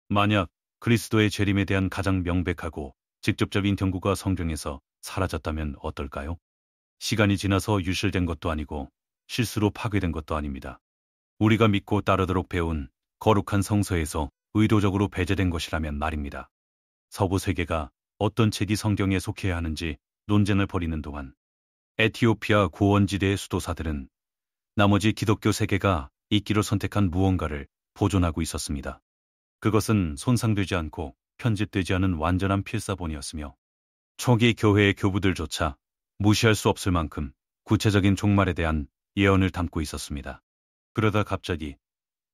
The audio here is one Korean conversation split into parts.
만약 그리스도의 재림에 대한 가장 명백하고 직접적인 경고가 성경에서 사라졌다면 어떨까요? 시간이 지나서 유실된 것도 아니고 실수로 파괴된 것도 아닙니다. 우리가 믿고 따르도록 배운 거룩한 성서에서 의도적으로 배제된 것이라면 말입니다. 서부 세계가 어떤 책이 성경에 속해야 하는지 논쟁을 벌이는 동안 에티오피아 고원지대의 수도사들은 나머지 기독교 세계가 있기로 선택한 무언가를 보존하고 있었습니다. 그것은 손상되지 않고 편집되지 않은 완전한 필사본이었으며 초기 교회의 교부들조차 무시할 수 없을 만큼 구체적인 종말에 대한 예언을 담고 있었습니다. 그러다 갑자기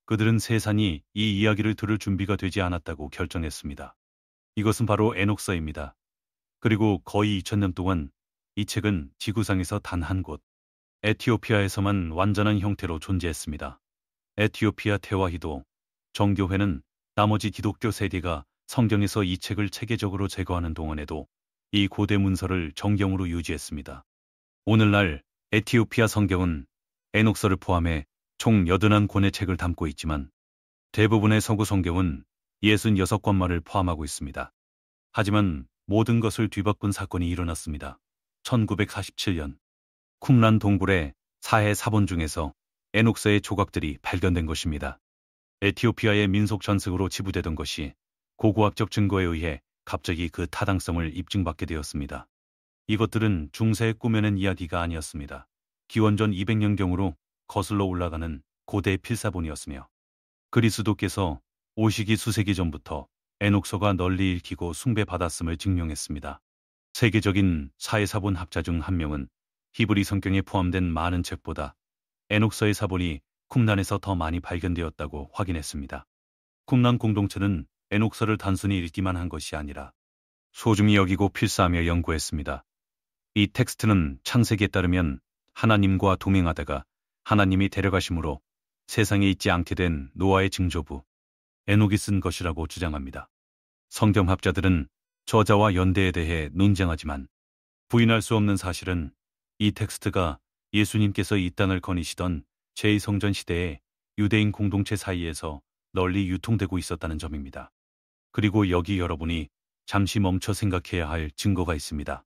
그들은 세상이 이 이야기를 들을 준비가 되지 않았다고 결정했습니다. 이것은 바로 에녹서입니다. 그리고 거의 2000년 동안 이 책은 지구상에서 단 한 곳, 에티오피아에서만 완전한 형태로 존재했습니다. 에티오피아 태화희도 정교회는 나머지 기독교 세계가 성경에서 이 책을 체계적으로 제거하는 동안에도 이 고대 문서를 정경으로 유지했습니다. 오늘날 에티오피아 성경은 에녹서를 포함해 총 81권의 책을 담고 있지만 대부분의 서구 성경은 66권만을 포함하고 있습니다. 하지만 모든 것을 뒤바꾼 사건이 일어났습니다. 1947년 쿰란 동굴의 사해 사본 중에서 에녹서의 조각들이 발견된 것입니다. 에티오피아의 민속 전승으로 지부되던 것이 고고학적 증거에 의해 갑자기 그 타당성을 입증받게 되었습니다. 이것들은 중세에 꾸며낸 이야기가 아니었습니다. 기원전 200년경으로 거슬러 올라가는 고대 필사본이었으며 그리스도께서 오시기 수세기 전부터 에녹서가 널리 읽히고 숭배받았음을 증명했습니다. 세계적인 사해사본 학자 중 한 명은 히브리 성경에 포함된 많은 책보다 에녹서의 사본이 쿰란에서 더 많이 발견되었다고 확인했습니다. 쿰란 공동체는 에녹서를 단순히 읽기만 한 것이 아니라 소중히 여기고 필사하며 연구했습니다. 이 텍스트는 창세기에 따르면 하나님과 동행하다가 하나님이 데려가심으로 세상에 있지 않게 된 노아의 증조부 에녹이 쓴 것이라고 주장합니다. 성경학자들은 저자와 연대에 대해 논쟁하지만 부인할 수 없는 사실은 이 텍스트가 예수님께서 이 땅을 거니시던 제2성전 시대에 유대인 공동체 사이에서 널리 유통되고 있었다는 점입니다. 그리고 여기 여러분이 잠시 멈춰 생각해야 할 증거가 있습니다.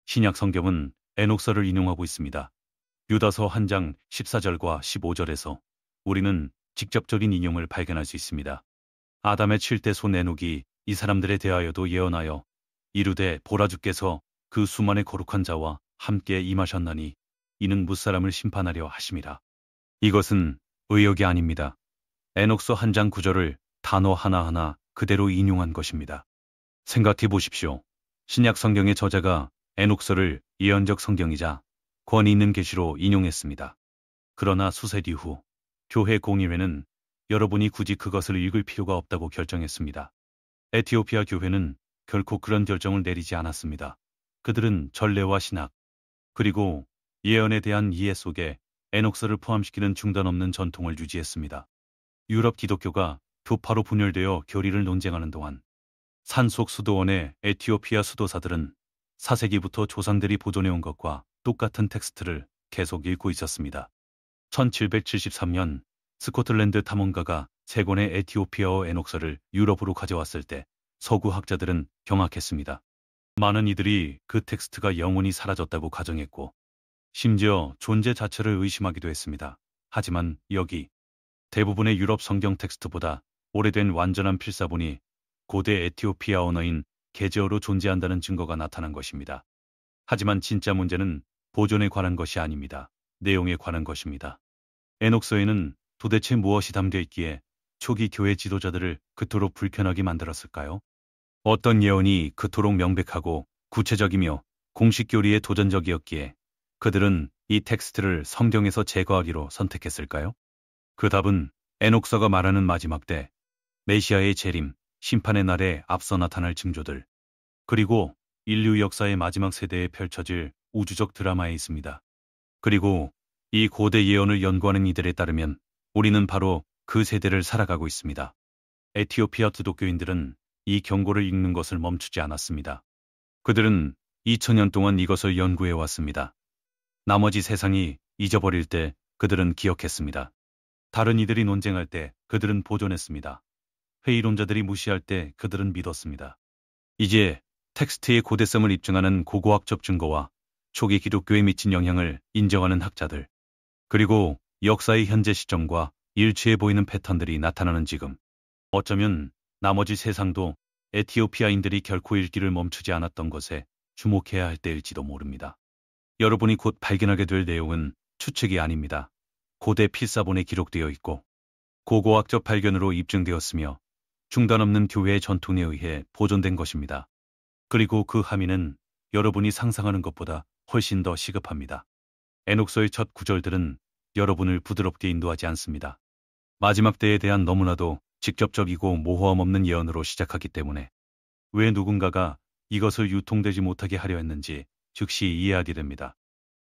신약 성경은 에녹서를 인용하고 있습니다. 유다서 한 장 14절과 15절에서 우리는 직접적인 인용을 발견할 수 있습니다. 아담의 7대 손 에녹이 이 사람들에 대하여도 예언하여 이르되 보라 주께서 그 수만의 거룩한 자와 함께 임하셨나니 이는 무사람을 심판하려 하심이라. 이것은 의역이 아닙니다. 에녹서 한 장 9절을 단어 하나하나 그대로 인용한 것입니다. 생각해 보십시오. 신약 성경의 저자가 에녹서를 예언적 성경이자 권위 있는 계시로 인용했습니다. 그러나 수세기 후 교회 공의회는 여러분이 굳이 그것을 읽을 필요가 없다고 결정했습니다. 에티오피아 교회는 결코 그런 결정을 내리지 않았습니다. 그들은 전례와 신학, 그리고 예언에 대한 이해 속에 에녹서를 포함시키는 중단 없는 전통을 유지했습니다. 유럽 기독교가 교파로 분열되어 교리를 논쟁하는 동안 산속 수도원의 에티오피아 수도사들은 4세기부터 조상들이 보존해온 것과 똑같은 텍스트를 계속 읽고 있었습니다. 1773년 스코틀랜드 탐험가가 3권의 에티오피아어 에녹서를 유럽으로 가져왔을 때 서구 학자들은 경악했습니다. 많은 이들이 그 텍스트가 영원히 사라졌다고 가정했고 심지어 존재 자체를 의심하기도 했습니다. 하지만 여기 대부분의 유럽 성경 텍스트보다 오래된 완전한 필사본이 고대 에티오피아 언어인 게제어로 존재한다는 증거가 나타난 것입니다. 하지만 진짜 문제는 보존에 관한 것이 아닙니다. 내용에 관한 것입니다. 에녹서에는 도대체 무엇이 담겨 있기에 초기 교회 지도자들을 그토록 불편하게 만들었을까요? 어떤 예언이 그토록 명백하고 구체적이며 공식 교리에 도전적이었기에 그들은 이 텍스트를 성경에서 제거하기로 선택했을까요? 그 답은 에녹서가 말하는 마지막 때, 메시아의 재림, 심판의 날에 앞서 나타날 징조들, 그리고 인류 역사의 마지막 세대에 펼쳐질 우주적 드라마에 있습니다. 그리고 이 고대 예언을 연구하는 이들에 따르면 우리는 바로 그 세대를 살아가고 있습니다. 에티오피아 기독교인들은 이 경고를 읽는 것을 멈추지 않았습니다. 그들은 2000년 동안 이것을 연구해 왔습니다. 나머지 세상이 잊어버릴 때 그들은 기억했습니다. 다른 이들이 논쟁할 때 그들은 보존했습니다. 회의론자들이 무시할 때 그들은 믿었습니다. 이제 텍스트의 고대성을 입증하는 고고학적 증거와 초기 기독교에 미친 영향을 인정하는 학자들, 그리고 역사의 현재 시점과 일치해 보이는 패턴들이 나타나는 지금, 어쩌면 나머지 세상도 에티오피아인들이 결코 읽기를 멈추지 않았던 것에 주목해야 할 때일지도 모릅니다. 여러분이 곧 발견하게 될 내용은 추측이 아닙니다. 고대 필사본에 기록되어 있고 고고학적 발견으로 입증되었으며 중단 없는 교회의 전통에 의해 보존된 것입니다. 그리고 그 함의는 여러분이 상상하는 것보다 훨씬 더 시급합니다. 에녹서의 첫 구절들은 여러분을 부드럽게 인도하지 않습니다. 마지막 때에 대한 너무나도 직접적이고 모호함 없는 예언으로 시작하기 때문에 왜 누군가가 이것을 유통되지 못하게 하려 했는지 즉시 이해하게 됩니다.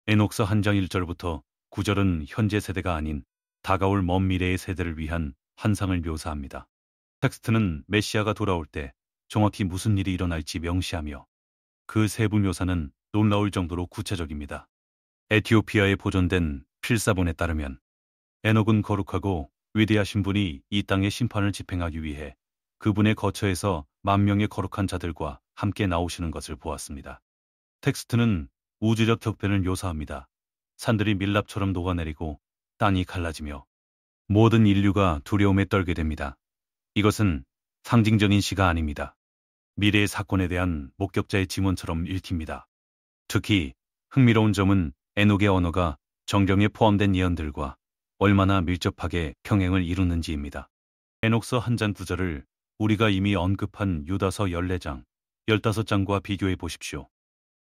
에녹서 한 장 1절부터 9절은 현재 세대가 아닌 다가올 먼 미래의 세대를 위한 환상을 묘사합니다. 텍스트는 메시아가 돌아올 때 정확히 무슨 일이 일어날지 명시하며 그 세부 묘사는 놀라울 정도로 구체적입니다. 에티오피아에 보존된 필사본에 따르면 에녹은 거룩하고 위대하신 분이 이 땅의 심판을 집행하기 위해 그분의 거처에서 10,000명의 거룩한 자들과 함께 나오시는 것을 보았습니다. 텍스트는 우주적 격변을 묘사합니다. 산들이 밀랍처럼 녹아내리고 땅이 갈라지며 모든 인류가 두려움에 떨게 됩니다. 이것은 상징적인 시가 아닙니다. 미래의 사건에 대한 목격자의 지문처럼 읽힙니다. 특히 흥미로운 점은 에녹의 언어가 정경에 포함된 예언들과 얼마나 밀접하게 평행을 이루는지입니다. 에녹서 한 장 9절을 우리가 이미 언급한 유다서 14장, 15장과 비교해 보십시오.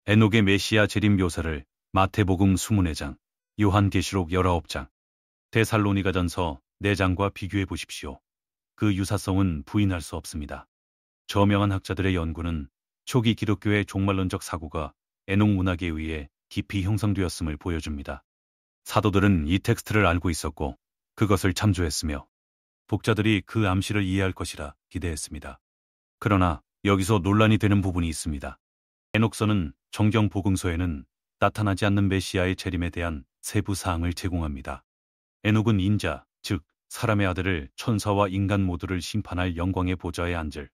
에녹의 메시아 재림 묘사를 마태복음 24장, 요한계시록 19장, 데살로니가전서 4장과 비교해 보십시오. 그 유사성은 부인할 수 없습니다. 저명한 학자들의 연구는 초기 기독교의 종말론적 사고가 에녹 문학에 의해 깊이 형성되었음을 보여줍니다. 사도들은 이 텍스트를 알고 있었고 그것을 참조했으며 독자들이 그 암시를 이해할 것이라 기대했습니다. 그러나 여기서 논란이 되는 부분이 있습니다. 에녹서는 정경 복음서에는 나타나지 않는 메시아의 재림에 대한 세부 사항을 제공합니다. 에녹은 인자, 즉 사람의 아들을 천사와 인간 모두를 심판할 영광의 보좌에 앉을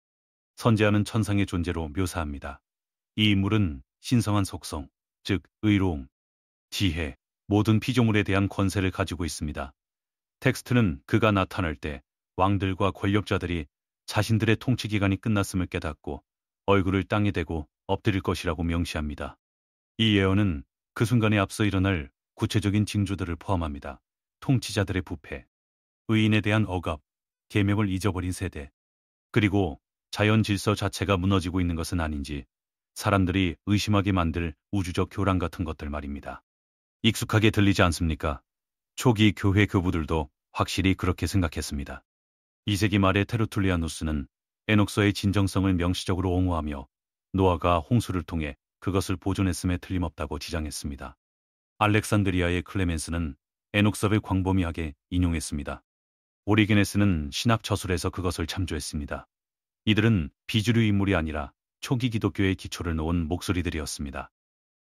선지하는 천상의 존재로 묘사합니다. 이 인물은 신성한 속성, 즉 의로움, 지혜, 모든 피조물에 대한 권세를 가지고 있습니다. 텍스트는 그가 나타날 때 왕들과 권력자들이 자신들의 통치 기간이 끝났음을 깨닫고 얼굴을 땅에 대고 엎드릴 것이라고 명시합니다. 이 예언은 그 순간에 앞서 일어날 구체적인 징조들을 포함합니다. 통치자들의 부패, 의인에 대한 억압, 계명을 잊어버린 세대, 그리고 자연 질서 자체가 무너지고 있는 것은 아닌지 사람들이 의심하게 만들 우주적 교란 같은 것들 말입니다. 익숙하게 들리지 않습니까? 초기 교회 교부들도 확실히 그렇게 생각했습니다. 2세기 말에 테르툴리아누스는 에녹서의 진정성을 명시적으로 옹호하며 노아가 홍수를 통해 그것을 보존했음에 틀림없다고 지장했습니다. 알렉산드리아의 클레멘스는 에녹서를 광범위하게 인용했습니다. 오리게네스는 신학 저술에서 그것을 참조했습니다. 이들은 비주류 인물이 아니라 초기 기독교의 기초를 놓은 목소리들이었습니다.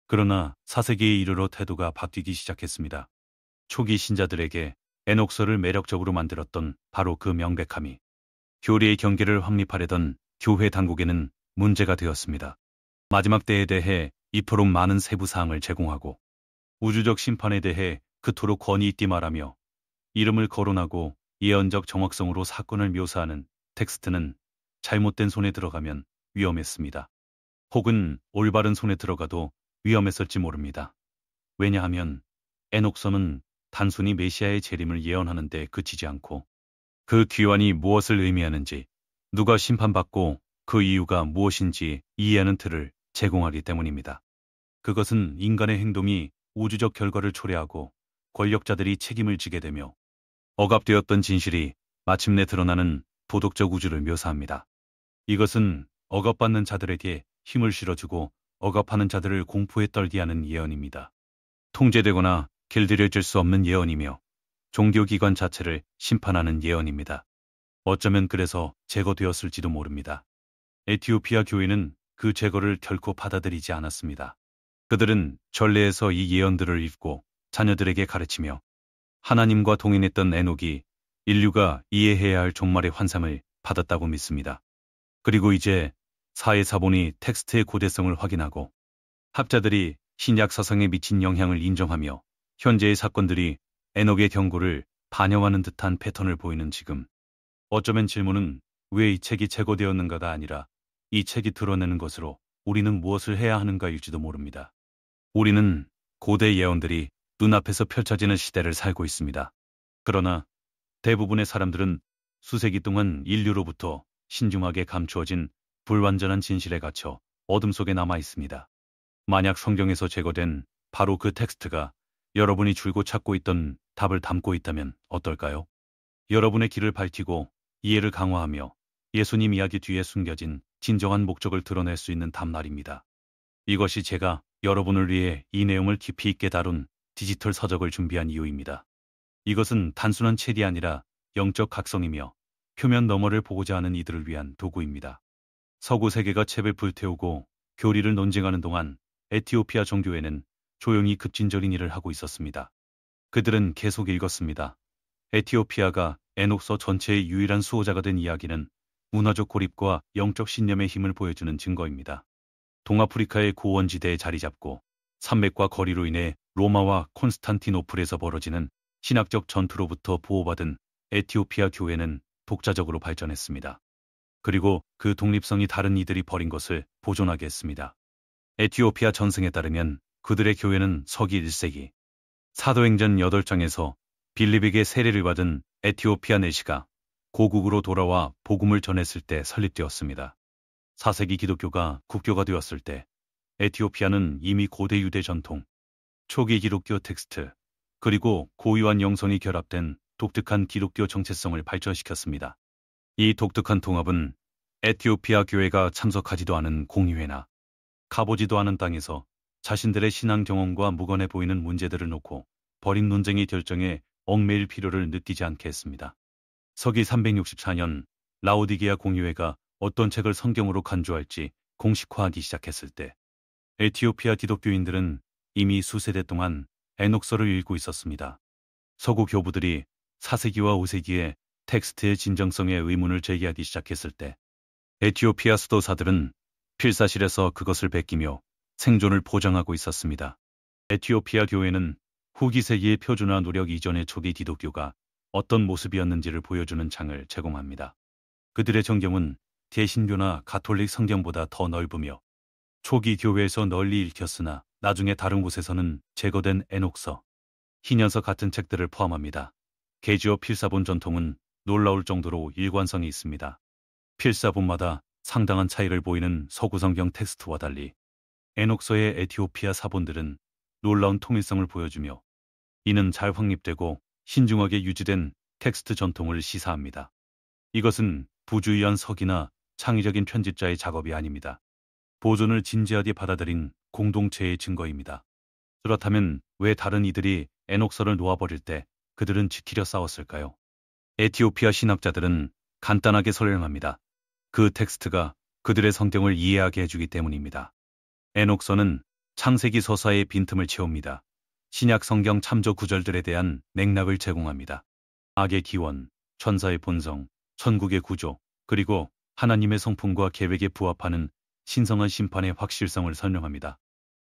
그러나 4세기에 이르러 태도가 바뀌기 시작했습니다. 초기 신자들에게 에녹서를 매력적으로 만들었던 바로 그 명백함이 교리의 경계를 확립하려던 교회 당국에는 문제가 되었습니다. 마지막 때에 대해 이토록 많은 세부 사항을 제공하고 우주적 심판에 대해 그토록 권위 있게 말하며 이름을 거론하고 예언적 정확성으로 사건을 묘사하는 텍스트는 잘못된 손에 들어가면 위험했습니다. 혹은 올바른 손에 들어가도 위험했을지 모릅니다. 왜냐하면 에녹서는 단순히 메시아의 재림을 예언하는 데 그치지 않고 그 귀환이 무엇을 의미하는지, 누가 심판받고 그 이유가 무엇인지 이해하는 틀을 제공하기 때문입니다. 그것은 인간의 행동이 우주적 결과를 초래하고 권력자들이 책임을 지게 되며 억압되었던 진실이 마침내 드러나는 도덕적 우주를 묘사합니다. 이것은 억압받는 자들에게 힘을 실어주고 억압하는 자들을 공포에 떨게 하는 예언입니다. 통제되거나 길들여질 수 없는 예언이며 종교기관 자체를 심판하는 예언입니다. 어쩌면 그래서 제거되었을지도 모릅니다. 에티오피아 교회는 그 제거를 결코 받아들이지 않았습니다. 그들은 전례에서 이 예언들을 읽고 자녀들에게 가르치며 하나님과 동행했던 에녹이 인류가 이해해야 할 종말의 환상을 받았다고 믿습니다. 그리고 이제 사회사본이 텍스트의 고대성을 확인하고 학자들이 신약 사상에 미친 영향을 인정하며 현재의 사건들이 에녹의 경고를 반영하는 듯한 패턴을 보이는 지금, 어쩌면 질문은 왜 이 책이 제거되었는가가 아니라 이 책이 드러내는 것으로 우리는 무엇을 해야 하는가일지도 모릅니다. 우리는 고대 예언들이 눈앞에서 펼쳐지는 시대를 살고 있습니다. 그러나 대부분의 사람들은 수세기 동안 인류로부터 신중하게 감추어진 불완전한 진실에 갇혀 어둠 속에 남아 있습니다. 만약 성경에서 제거된 바로 그 텍스트가 여러분이 줄곧 찾고 있던 답을 담고 있다면 어떨까요? 여러분의 길을 밝히고 이해를 강화하며 예수님 이야기 뒤에 숨겨진 진정한 목적을 드러낼 수 있는 답날입니다. 이것이 제가 여러분을 위해 이 내용을 깊이 있게 다룬 디지털 서적을 준비한 이유입니다. 이것은 단순한 책이 아니라 영적 각성이며 표면 너머를 보고자 하는 이들을 위한 도구입니다. 서구 세계가 챕을 불태우고 교리를 논쟁하는 동안 에티오피아 종교회는 조용히 급진적인 일을 하고 있었습니다. 그들은 계속 읽었습니다. 에티오피아가 에녹서 전체의 유일한 수호자가 된 이야기는 문화적 고립과 영적 신념의 힘을 보여주는 증거입니다. 동아프리카의 고원지대에 자리 잡고 산맥과 거리로 인해 로마와 콘스탄티노플에서 벌어지는 신학적 전투로부터 보호받은 에티오피아 교회는 독자적으로 발전했습니다. 그리고 그 독립성이 다른 이들이 버린 것을 보존하게 했습니다. 에티오피아 전승에 따르면 그들의 교회는 서기 1세기 사도행전 8장에서 빌립에게 세례를 받은 에티오피아 내시가 고국으로 돌아와 복음을 전했을 때 설립되었습니다. 4세기 기독교가 국교가 되었을 때 에티오피아는 이미 고대 유대 전통, 초기 기독교 텍스트, 그리고 고유한 영성이 결합된 독특한 기독교 정체성을 발전시켰습니다. 이 독특한 통합은 에티오피아 교회가 참석하지도 않은 공의회나 가보지도 않은 땅에서 자신들의 신앙 경험과 무관해 보이는 문제들을 놓고 벌인 논쟁의 결정에 얽매일 필요를 느끼지 않게 했습니다. 서기 364년 라오디게아 공의회가 어떤 책을 성경으로 간주할지 공식화하기 시작했을 때 에티오피아 기독교인들은 이미 수세대 동안 에녹서를 읽고 있었습니다. 서구 교부들이 4세기와 5세기에 텍스트의 진정성에 의문을 제기하기 시작했을 때 에티오피아 수도사들은 필사실에서 그것을 베끼며 생존을 보장하고 있었습니다. 에티오피아 교회는 후기 세기의 표준화 노력 이전의 초기 기독교가 어떤 모습이었는지를 보여주는 장을 제공합니다. 그들의 정경은 대신교나 가톨릭 성경보다 더 넓으며 초기 교회에서 널리 읽혔으나 나중에 다른 곳에서는 제거된 에녹서, 희년서 같은 책들을 포함합니다. 게지어 필사본 전통은 놀라울 정도로 일관성이 있습니다. 필사본마다 상당한 차이를 보이는 서구 성경 텍스트와 달리 에녹서의 에티오피아 사본들은 놀라운 통일성을 보여주며 이는 잘 확립되고 신중하게 유지된 텍스트 전통을 시사합니다. 이것은 부주의한 서기나 창의적인 편집자의 작업이 아닙니다. 보존을 진지하게 받아들인 공동체의 증거입니다. 그렇다면 왜 다른 이들이 에녹서를 놓아버릴 때 그들은 지키려 싸웠을까요? 에티오피아 신학자들은 간단하게 설명합니다. 그 텍스트가 그들의 성경을 이해하게 해주기 때문입니다. 에녹서는 창세기 서사의 빈틈을 채웁니다. 신약 성경 참조 구절들에 대한 맥락을 제공합니다. 악의 기원, 천사의 본성, 천국의 구조, 그리고 하나님의 성품과 계획에 부합하는 신성한 심판의 확실성을 설명합니다.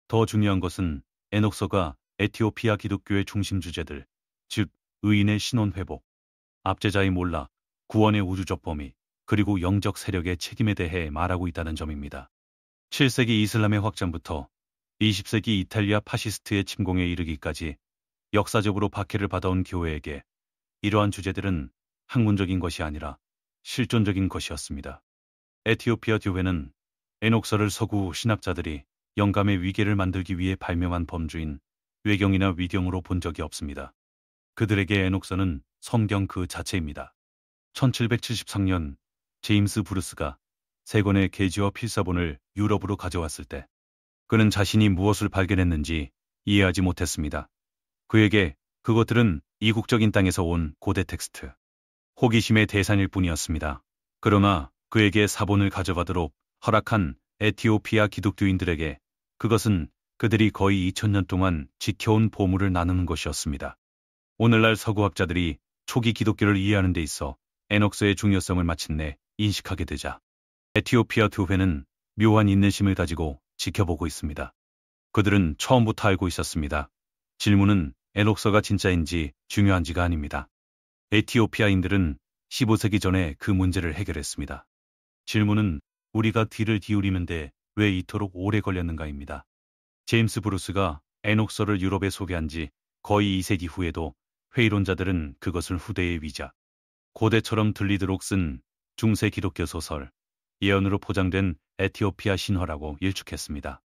더 중요한 것은 에녹서가 에티오피아 기독교의 중심 주제들, 즉 의인의 신원 회복, 압제자의 몰락, 구원의 우주적 범위, 그리고 영적 세력의 책임에 대해 말하고 있다는 점입니다. 7세기 이슬람의 확장부터 20세기 이탈리아 파시스트의 침공에 이르기까지 역사적으로 박해를 받아온 교회에게 이러한 주제들은 학문적인 것이 아니라 실존적인 것이었습니다. 에티오피아 교회는 에녹서를 서구 신학자들이 영감의 위계를 만들기 위해 발명한 범주인 외경이나 위경으로 본 적이 없습니다. 그들에게 에녹서는 성경 그 자체입니다. 1773년 제임스 브루스가 세 권의 게지어 필사본을 유럽으로 가져왔을 때 그는 자신이 무엇을 발견했는지 이해하지 못했습니다. 그에게 그것들은 이국적인 땅에서 온 고대 텍스트, 호기심의 대상일 뿐이었습니다. 그러나 그에게 사본을 가져가도록 허락한 에티오피아 기독교인들에게 그것은 그들이 거의 2000년 동안 지켜온 보물을 나누는 것이었습니다. 오늘날 서구학자들이 초기 기독교를 이해하는 데 있어 에녹서의 중요성을 마침내 인식하게 되자 에티오피아 교회는 묘한 인내심을 가지고 지켜보고 있습니다. 그들은 처음부터 알고 있었습니다. 질문은 에녹서가 진짜인지 중요한지가 아닙니다. 에티오피아인들은 15세기 전에 그 문제를 해결했습니다. 질문은 우리가 귀를 기울이는데 왜 이토록 오래 걸렸는가입니다. 제임스 브루스가 에녹서를 유럽에 소개한 지 거의 2세기 후에도 회의론자들은 그것을 후대의 위작, 고대처럼 들리도록 쓴 중세 기독교 소설, 예언으로 포장된 에티오피아 신화라고 일축했습니다.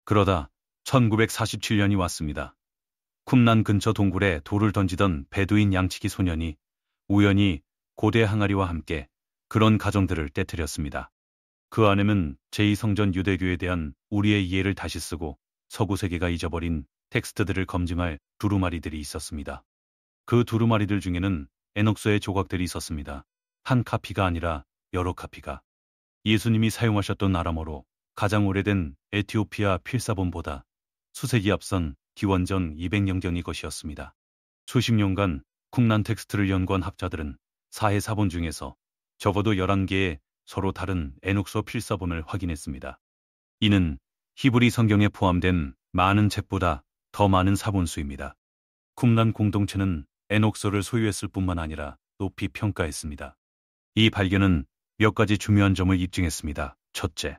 그러다 1947년이 왔습니다. 쿰란 근처 동굴에 돌을 던지던 베두인 양치기 소년이 우연히 고대 항아리와 함께 그런 가정들을 깨뜨렸습니다. 그 안에는 제2성전 유대교에 대한 우리의 이해를 다시 쓰고 서구 세계가 잊어버린 텍스트들을 검증할 두루마리들이 있었습니다. 그 두루마리들 중에는 에녹서의 조각들이 있었습니다. 한 카피가 아니라 여러 카피가. 예수님이 사용하셨던 아람어로 가장 오래된 에티오피아 필사본보다 수세기 앞선 기원전 200년경의 것이었습니다. 수십 년간 쿰란 텍스트를 연구한 학자들은 사해 사본 중에서 적어도 11개의 서로 다른 에녹서 필사본을 확인했습니다. 이는 히브리 성경에 포함된 많은 책보다 더 많은 사본수입니다. 쿰란 공동체는 에녹서를 소유했을 뿐만 아니라 높이 평가했습니다. 이 발견은 몇 가지 중요한 점을 입증했습니다. 첫째,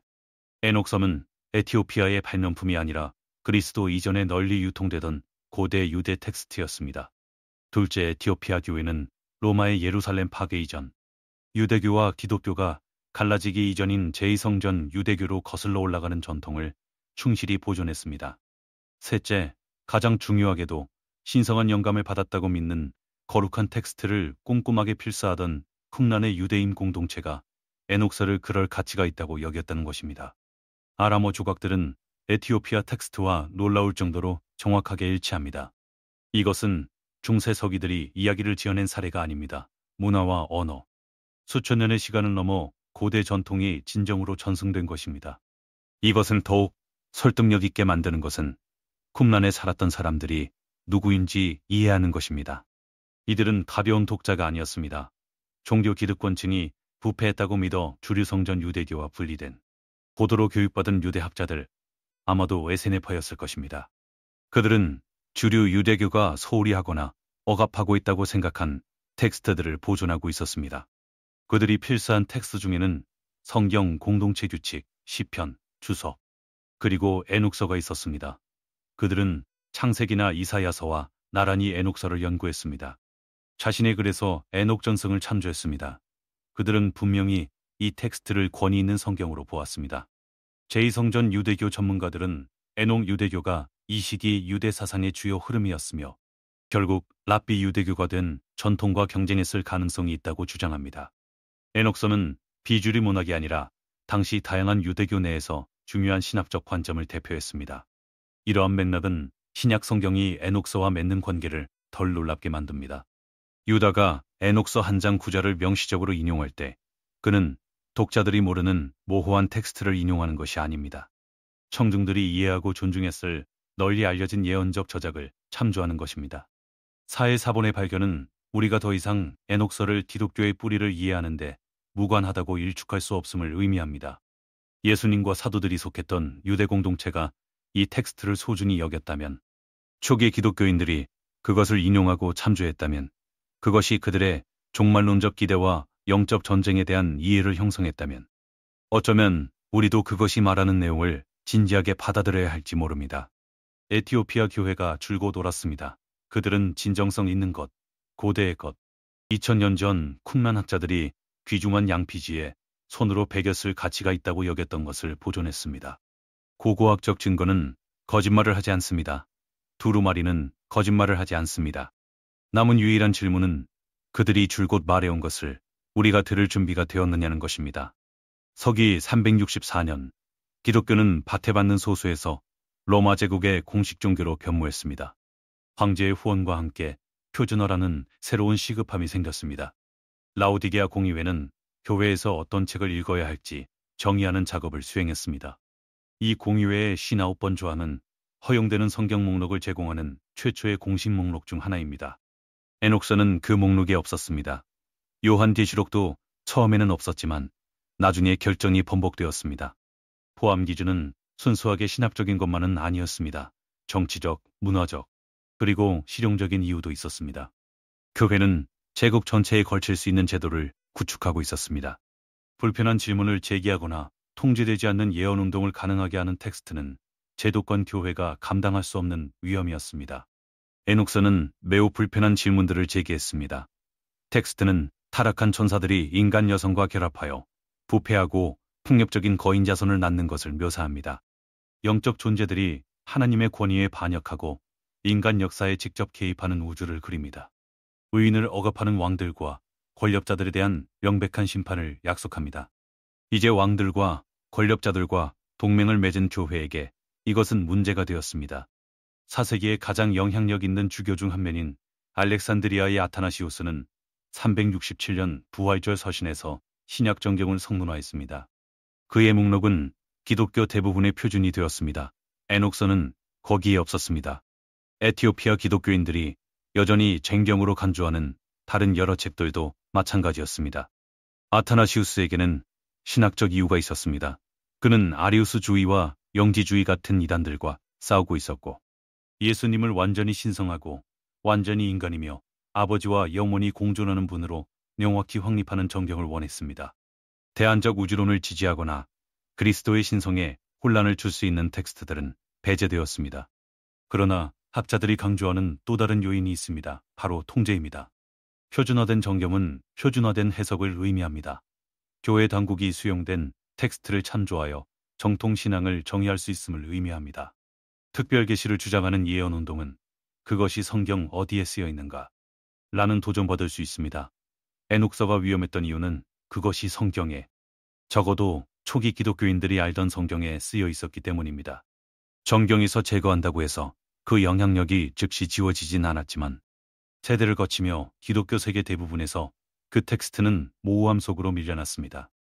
에녹서는 에티오피아의 발명품이 아니라 그리스도 이전에 널리 유통되던 고대 유대 텍스트였습니다. 둘째, 에티오피아 교회는 로마의 예루살렘 파괴 이전, 유대교와 기독교가 갈라지기 이전인 제2성전 유대교로 거슬러 올라가는 전통을 충실히 보존했습니다. 셋째, 가장 중요하게도 신성한 영감을 받았다고 믿는 거룩한 텍스트를 꼼꼼하게 필사하던 쿰란의 유대인 공동체가 에녹서를 그럴 가치가 있다고 여겼다는 것입니다. 아람어 조각들은 에티오피아 텍스트와 놀라울 정도로 정확하게 일치합니다. 이것은 중세 서기들이 이야기를 지어낸 사례가 아닙니다. 문화와 언어, 수천 년의 시간을 넘어 고대 전통이 진정으로 전승된 것입니다. 이것을 더욱 설득력 있게 만드는 것은 쿰란에 살았던 사람들이 누구인지 이해하는 것입니다. 이들은 가벼운 독자가 아니었습니다. 종교 기득권층이 부패했다고 믿어 주류 성전 유대교와 분리된 고도로 교육받은 유대학자들, 아마도 에세네파였을 것입니다. 그들은 주류 유대교가 소홀히 하거나 억압하고 있다고 생각한 텍스트들을 보존하고 있었습니다. 그들이 필사한 텍스트 중에는 성경 공동체 규칙, 시편, 주석, 그리고 에녹서가 있었습니다. 그들은 창세기나 이사야서와 나란히 에녹서를 연구했습니다. 자신의 글에서 에녹 전승을 참조했습니다. 그들은 분명히 이 텍스트를 권위 있는 성경으로 보았습니다. 제2성전 유대교 전문가들은 에녹 유대교가 이 시기 유대 사상의 주요 흐름이었으며 결국 랍비 유대교가 된 전통과 경쟁했을 가능성이 있다고 주장합니다. 에녹서는 비주류 문학이 아니라 당시 다양한 유대교 내에서 중요한 신학적 관점을 대표했습니다. 이러한 맥락은 신약 성경이 에녹서와 맺는 관계를 덜 놀랍게 만듭니다. 유다가 에녹서 한 장 구절을 명시적으로 인용할 때 그는 독자들이 모르는 모호한 텍스트를 인용하는 것이 아닙니다. 청중들이 이해하고 존중했을 널리 알려진 예언적 저작을 참조하는 것입니다. 사해 사본의 발견은 우리가 더 이상 에녹서를 기독교의 뿌리를 이해하는데 무관하다고 일축할 수 없음을 의미합니다. 예수님과 사도들이 속했던 유대 공동체가 이 텍스트를 소중히 여겼다면, 초기 기독교인들이 그것을 인용하고 참조했다면, 그것이 그들의 종말론적 기대와 영적 전쟁에 대한 이해를 형성했다면, 어쩌면 우리도 그것이 말하는 내용을 진지하게 받아들여야 할지 모릅니다. 에티오피아 교회가 줄곧 옳았습니다. 그들은 진정성 있는 것, 고대의 것, 2000년 전 쿰란 학자들이 귀중한 양피지에 손으로 베겼을 가치가 있다고 여겼던 것을 보존했습니다. 고고학적 증거는 거짓말을 하지 않습니다. 두루마리는 거짓말을 하지 않습니다. 남은 유일한 질문은 그들이 줄곧 말해온 것을 우리가 들을 준비가 되었느냐는 것입니다. 서기 364년, 기독교는 바태받는 소수에서 로마 제국의 공식 종교로 변모했습니다. 황제의 후원과 함께 표준어라는 새로운 시급함이 생겼습니다. 라오디게아 공의회는 교회에서 어떤 책을 읽어야 할지 정의하는 작업을 수행했습니다. 이 공의회의 59번 조항은 허용되는 성경 목록을 제공하는 최초의 공식 목록 중 하나입니다. 에녹서는 그 목록에 없었습니다. 요한계시록도 처음에는 없었지만 나중에 결정이 번복되었습니다. 포함 기준은 순수하게 신학적인 것만은 아니었습니다. 정치적, 문화적, 그리고 실용적인 이유도 있었습니다. 교회는 제국 전체에 걸칠 수 있는 제도를 구축하고 있었습니다. 불편한 질문을 제기하거나 통제되지 않는 예언운동을 가능하게 하는 텍스트는 제도권 교회가 감당할 수 없는 위험이었습니다. 에녹서는 매우 불편한 질문들을 제기했습니다. 텍스트는 타락한 천사들이 인간 여성과 결합하여 부패하고 폭력적인 거인 자손을 낳는 것을 묘사합니다. 영적 존재들이 하나님의 권위에 반역하고 인간 역사에 직접 개입하는 우주를 그립니다. 의인을 억압하는 왕들과 권력자들에 대한 명백한 심판을 약속합니다. 이제 왕들과 권력자들과 동맹을 맺은 교회에게 이것은 문제가 되었습니다. 4세기에 가장 영향력 있는 주교 중 한 명인 알렉산드리아의 아타나시우스는 367년 부활절 서신에서 신약 정경을 성문화했습니다. 그의 목록은 기독교 대부분의 표준이 되었습니다. 에녹서는 거기에 없었습니다. 에티오피아 기독교인들이 여전히 쟁경으로 간주하는 다른 여러 책들도 마찬가지였습니다. 아타나시우스에게는 신학적 이유가 있었습니다. 그는 아리우스주의와 영지주의 같은 이단들과 싸우고 있었고 예수님을 완전히 신성하고 완전히 인간이며 아버지와 영원히 공존하는 분으로 명확히 확립하는 정경을 원했습니다. 대안적 우주론을 지지하거나 그리스도의 신성에 혼란을 줄 수 있는 텍스트들은 배제되었습니다. 그러나 학자들이 강조하는 또 다른 요인이 있습니다. 바로 통제입니다. 표준화된 정경은 표준화된 해석을 의미합니다. 교회 당국이 수용된 텍스트를 참조하여 정통신앙을 정의할 수 있음을 의미합니다. 특별계시를 주장하는 예언운동은 그것이 성경 어디에 쓰여 있는가? 라는 도전받을 수 있습니다. 에녹서가 위험했던 이유는 그것이 성경에, 적어도 초기 기독교인들이 알던 성경에 쓰여 있었기 때문입니다. 정경에서 제거한다고 해서 그 영향력이 즉시 지워지진 않았지만 세대를 거치며 기독교 세계 대부분에서 그 텍스트는 모호함 속으로 밀려났습니다.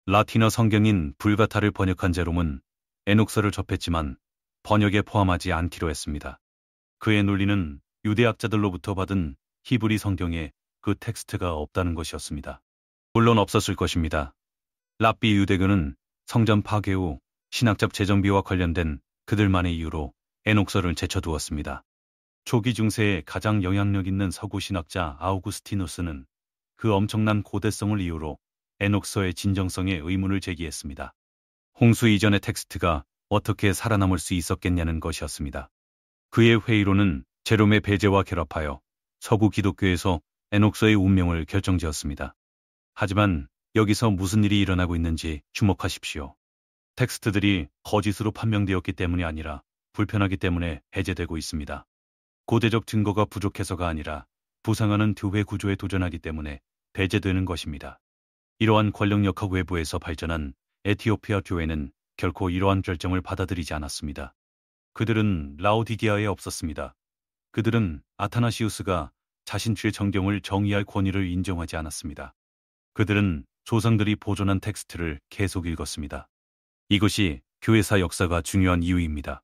라틴어 성경인 불가타를 번역한 제롬은 에녹서를 접했지만 번역에 포함하지 않기로 했습니다. 그의 논리는 유대학자들로부터 받은 히브리 성경에 그 텍스트가 없다는 것이었습니다. 물론 없었을 것입니다. 랍비 유대교는 성전 파괴 후 신학적 재정비와 관련된 그들만의 이유로 에녹서를 제쳐두었습니다. 초기 중세에 가장 영향력 있는 서구 신학자 아우구스티누스는 그 엄청난 고대성을 이유로 에녹서의 진정성에 의문을 제기했습니다. 홍수 이전의 텍스트가 어떻게 살아남을 수 있었겠냐는 것이었습니다. 그의 회의론은 제롬의 배제와 결합하여 서구 기독교에서 에녹서의 운명을 결정지었습니다. 하지만 여기서 무슨 일이 일어나고 있는지 주목하십시오. 텍스트들이 거짓으로 판명되었기 때문이 아니라 불편하기 때문에 배제되고 있습니다. 고대적 증거가 부족해서가 아니라 부상하는 교회 구조에 도전하기 때문에 배제되는 것입니다. 이러한 권력역학 외부에서 발전한 에티오피아 교회는 결코 이러한 결정을 받아들이지 않았습니다. 그들은 라오디게아에 없었습니다. 그들은 아타나시우스가 자신들의 정경을 정의할 권위를 인정하지 않았습니다. 그들은 조상들이 보존한 텍스트를 계속 읽었습니다. 이것이 교회사 역사가 중요한 이유입니다.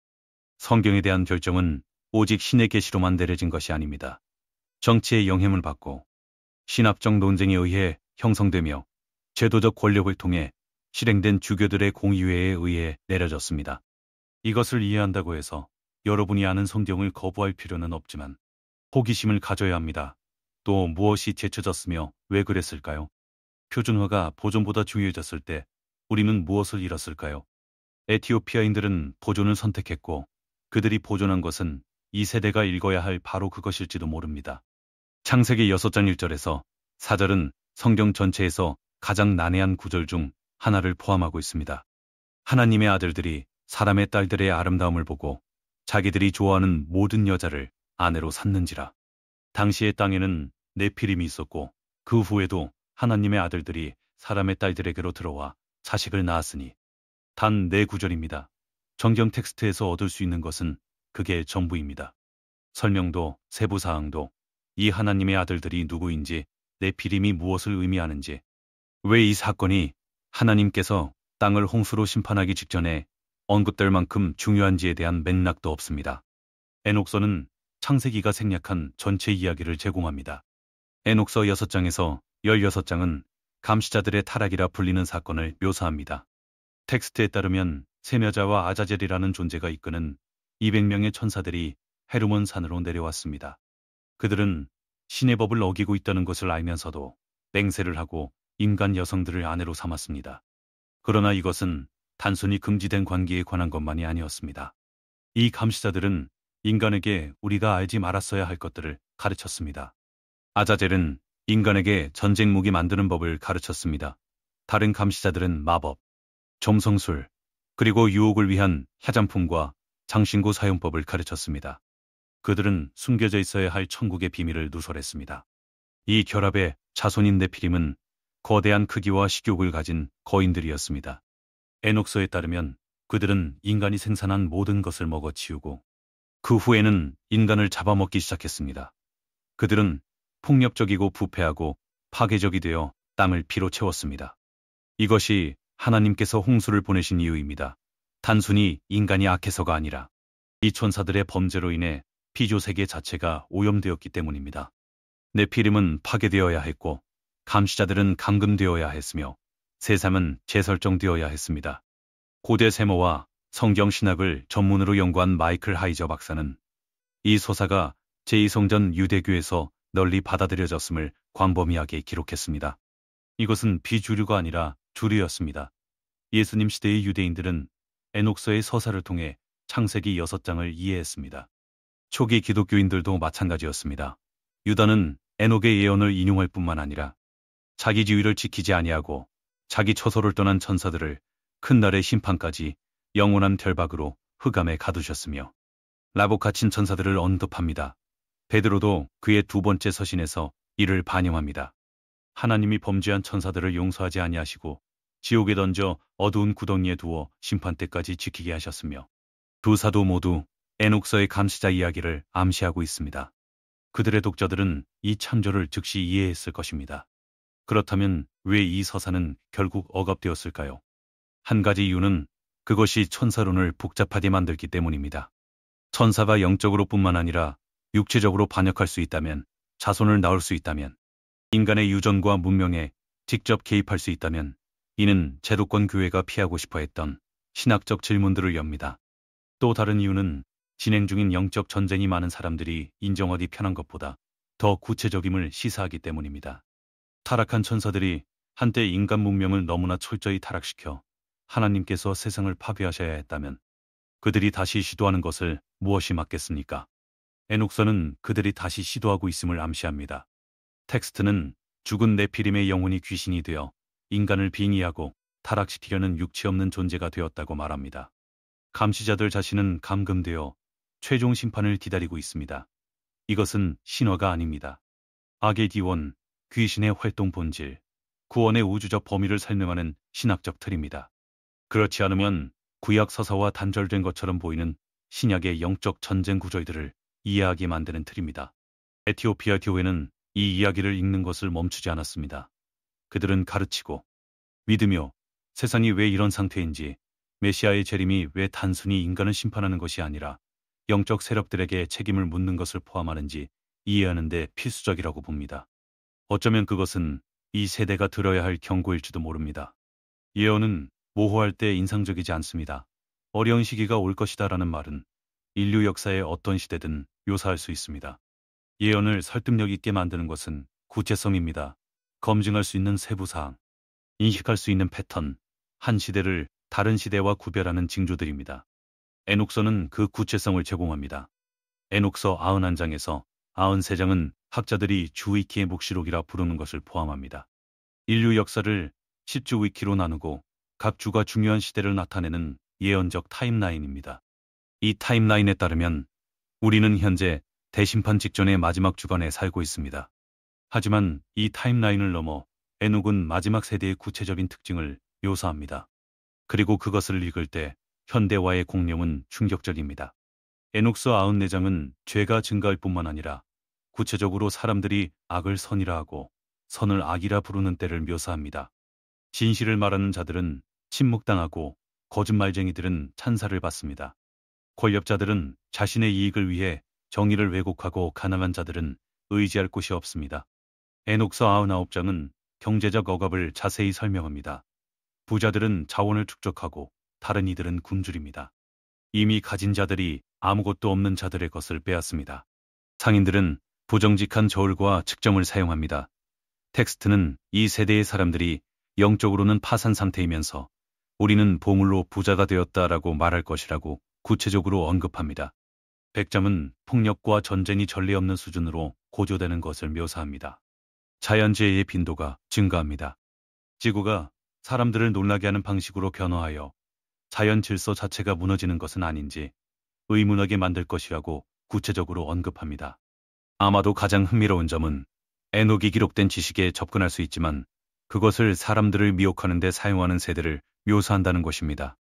성경에 대한 결정은 오직 신의 계시로만 내려진 것이 아닙니다. 정치의 영향을 받고 신학적 논쟁에 의해 형성되며 제도적 권력을 통해 실행된 주교들의 공의회에 의해 내려졌습니다. 이것을 이해한다고 해서 여러분이 아는 성경을 거부할 필요는 없지만 호기심을 가져야 합니다. 또 무엇이 제쳐졌으며 왜 그랬을까요? 표준화가 보존보다 중요해졌을 때 우리는 무엇을 잃었을까요? 에티오피아인들은 보존을 선택했고 그들이 보존한 것은 이 세대가 읽어야 할 바로 그것일지도 모릅니다. 창세기 6장 1절에서 4절은 성경 전체에서 가장 난해한 구절 중 하나를 포함하고 있습니다. 하나님의 아들들이 사람의 딸들의 아름다움을 보고 자기들이 좋아하는 모든 여자를 아내로 삼는지라. 당시의 땅에는 네피림이 있었고 그 후에도 하나님의 아들들이 사람의 딸들에게로 들어와 자식을 낳았으니 단 4구절입니다. 정경 텍스트에서 얻을 수 있는 것은 그게 전부입니다. 설명도 세부사항도 이 하나님의 아들들이 누구인지 네피림이 무엇을 의미하는지 왜 이 사건이 하나님께서 땅을 홍수로 심판하기 직전에 언급될 만큼 중요한지에 대한 맥락도 없습니다. 에녹서는 창세기가 생략한 전체 이야기를 제공합니다. 에녹서 6장에서 16장은 감시자들의 타락이라 불리는 사건을 묘사합니다. 텍스트에 따르면 세며자와 아자젤이라는 존재가 이끄는 200명의 천사들이 헤르몬 산으로 내려왔습니다. 그들은 신의 법을 어기고 있다는 것을 알면서도 맹세를 하고 인간 여성들을 아내로 삼았습니다. 그러나 이것은 단순히 금지된 관계에 관한 것만이 아니었습니다. 이 감시자들은 인간에게 우리가 알지 말았어야 할 것들을 가르쳤습니다. 아자젤은 인간에게 전쟁 무기 만드는 법을 가르쳤습니다. 다른 감시자들은 마법, 점성술, 그리고 유혹을 위한 화장품과 장신구 사용법을 가르쳤습니다. 그들은 숨겨져 있어야 할 천국의 비밀을 누설했습니다. 이 결합의 자손인 네피림은 거대한 크기와 식욕을 가진 거인들이었습니다. 에녹서에 따르면 그들은 인간이 생산한 모든 것을 먹어치우고 그 후에는 인간을 잡아먹기 시작했습니다. 그들은 폭력적이고 부패하고 파괴적이 되어 땅을 피로 채웠습니다. 이것이 하나님께서 홍수를 보내신 이유입니다. 단순히 인간이 악해서가 아니라 이 천사들의 범죄로 인해 피조세계 자체가 오염되었기 때문입니다. 네피림은 파괴되어야 했고 감시자들은 감금되어야 했으며 세상은 재설정되어야 했습니다. 고대 세모와 성경 신학을 전문으로 연구한 마이클 하이저 박사는 이 서사가 제2성전 유대교에서 널리 받아들여졌음을 광범위하게 기록했습니다. 이것은 비주류가 아니라 주류였습니다. 예수님 시대의 유대인들은 에녹서의 서사를 통해 창세기 6장을 이해했습니다. 초기 기독교인들도 마찬가지였습니다. 유다는 에녹의 예언을 인용할 뿐만 아니라 자기 지위를 지키지 아니하고 자기 처소를 떠난 천사들을 큰 날의 심판까지 영원한 결박으로 흑암에 가두셨으며 라복하친 천사들을 언급합니다. 베드로도 그의 두 번째 서신에서 이를 반영합니다. 하나님이 범죄한 천사들을 용서하지 아니하시고 지옥에 던져 어두운 구덩이에 두어 심판 때까지 지키게 하셨으며 두 사도 모두 에녹서의 감시자 이야기를 암시하고 있습니다. 그들의 독자들은 이 창조를 즉시 이해했을 것입니다. 그렇다면 왜 이 서사는 결국 억압되었을까요? 한 가지 이유는 그것이 천사론을 복잡하게 만들기 때문입니다. 천사가 영적으로 뿐만 아니라 육체적으로 반역할 수 있다면, 자손을 낳을 수 있다면, 인간의 유전과 문명에 직접 개입할 수 있다면 이는 제도권 교회가 피하고 싶어 했던 신학적 질문들을 엽니다. 또 다른 이유는 진행 중인 영적 전쟁이 많은 사람들이 인정하기 편한 것보다 더 구체적임을 시사하기 때문입니다. 타락한 천사들이 한때 인간 문명을 너무나 철저히 타락시켜 하나님께서 세상을 파괴하셔야 했다면 그들이 다시 시도하는 것을 무엇이 막겠습니까? 에녹서는 그들이 다시 시도하고 있음을 암시합니다. 텍스트는 죽은 네피림의 영혼이 귀신이 되어 인간을 빙의하고 타락시키려는 육체 없는 존재가 되었다고 말합니다. 감시자들 자신은 감금되어 최종 심판을 기다리고 있습니다. 이것은 신화가 아닙니다. 악의 기원, 귀신의 활동 본질, 구원의 우주적 범위를 설명하는 신학적 틀입니다. 그렇지 않으면 구약 서사와 단절된 것처럼 보이는 신약의 영적 전쟁 구조들을 이해하게 만드는 틀입니다. 에티오피아 교회는 이 이야기를 읽는 것을 멈추지 않았습니다. 그들은 가르치고 믿으며 세상이 왜 이런 상태인지, 메시아의 재림이 왜 단순히 인간을 심판하는 것이 아니라 영적 세력들에게 책임을 묻는 것을 포함하는지 이해하는 데 필수적이라고 봅니다. 어쩌면 그것은 이 세대가 들어야 할 경고일지도 모릅니다. 예언은 모호할 때 인상적이지 않습니다. 어려운 시기가 올 것이다라는 말은 인류 역사의 어떤 시대든 묘사할 수 있습니다. 예언을 설득력 있게 만드는 것은 구체성입니다. 검증할 수 있는 세부사항, 인식할 수 있는 패턴, 한 시대를 다른 시대와 구별하는 징조들입니다. 에녹서는 그 구체성을 제공합니다. 에녹서 91장에서 93장은 학자들이 주위키의 묵시록이라 부르는 것을 포함합니다. 인류 역사를 10주 위키로 나누고 각 주가 중요한 시대를 나타내는 예언적 타임라인입니다. 이 타임라인에 따르면 우리는 현재 대심판 직전의 마지막 주간에 살고 있습니다. 하지만 이 타임라인을 넘어 에녹은 마지막 세대의 구체적인 특징을 묘사합니다. 그리고 그것을 읽을 때 현대와의 공룡은 충격적입니다. 에녹서 94장은 죄가 증가할 뿐만 아니라 구체적으로 사람들이 악을 선이라 하고 선을 악이라 부르는 때를 묘사합니다. 진실을 말하는 자들은 침묵당하고 거짓말쟁이들은 찬사를 받습니다. 권력자들은 자신의 이익을 위해 정의를 왜곡하고 가난한 자들은 의지할 곳이 없습니다. 에녹서 99장은 경제적 억압을 자세히 설명합니다. 부자들은 자원을 축적하고 다른 이들은 굶주립니다. 이미 가진 자들이 아무것도 없는 자들의 것을 빼앗습니다. 상인들은 부정직한 저울과 측정을 사용합니다. 텍스트는 이 세대의 사람들이 영적으로는 파산 상태이면서 우리는 보물로 부자가 되었다라고 말할 것이라고 구체적으로 언급합니다. 100점은 폭력과 전쟁이 전례 없는 수준으로 고조되는 것을 묘사합니다. 자연재해의 빈도가 증가합니다. 지구가 사람들을 놀라게 하는 방식으로 변화하여 자연 질서 자체가 무너지는 것은 아닌지 의문하게 만들 것이라고 구체적으로 언급합니다. 아마도 가장 흥미로운 점은 에녹이 기록된 지식에 접근할 수 있지만 그것을 사람들을 미혹하는 데 사용하는 세대를 묘사한다는 것입니다.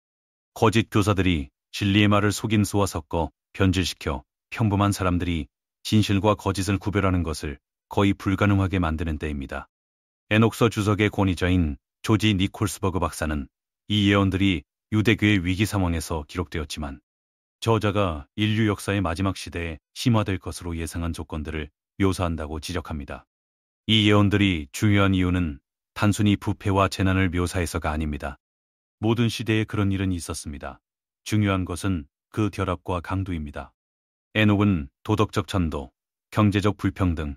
거짓 교사들이 진리의 말을 속임수와 섞어 변질시켜 평범한 사람들이 진실과 거짓을 구별하는 것을 거의 불가능하게 만드는 때입니다. 에녹서 주석의 권위자인 조지 니콜스버그 박사는 이 예언들이 유대교의 위기 상황에서 기록되었지만 저자가 인류 역사의 마지막 시대에 심화될 것으로 예상한 조건들을 묘사한다고 지적합니다. 이 예언들이 중요한 이유는 단순히 부패와 재난을 묘사해서가 아닙니다. 모든 시대에 그런 일은 있었습니다. 중요한 것은 그 결합과 강도입니다. 에녹은 도덕적 전도, 경제적 불평등,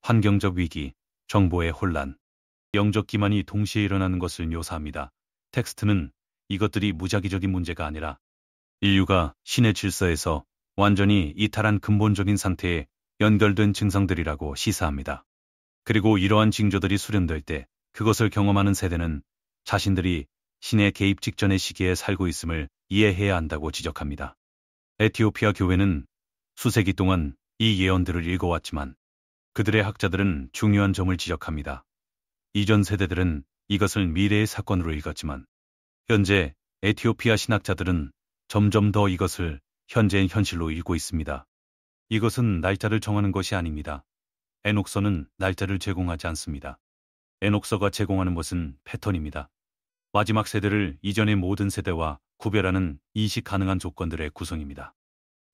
환경적 위기, 정보의 혼란, 영적 기만이 동시에 일어나는 것을 묘사합니다. 텍스트는 이것들이 무작위적인 문제가 아니라 인류가 신의 질서에서 완전히 이탈한 근본적인 상태에 연결된 증상들이라고 시사합니다. 그리고 이러한 징조들이 수련될 때 그것을 경험하는 세대는 자신들이 신의 개입 직전의 시기에 살고 있음을 이해해야 한다고 지적합니다. 에티오피아 교회는 수세기 동안 이 예언들을 읽어왔지만 그들의 학자들은 중요한 점을 지적합니다. 이전 세대들은 이것을 미래의 사건으로 읽었지만 현재 에티오피아 신학자들은 점점 더 이것을 현재의 현실로 읽고 있습니다. 이것은 날짜를 정하는 것이 아닙니다. 에녹서는 날짜를 제공하지 않습니다. 에녹서가 제공하는 것은 패턴입니다. 마지막 세대를 이전의 모든 세대와 구별하는 인식 가능한 조건들의 구성입니다.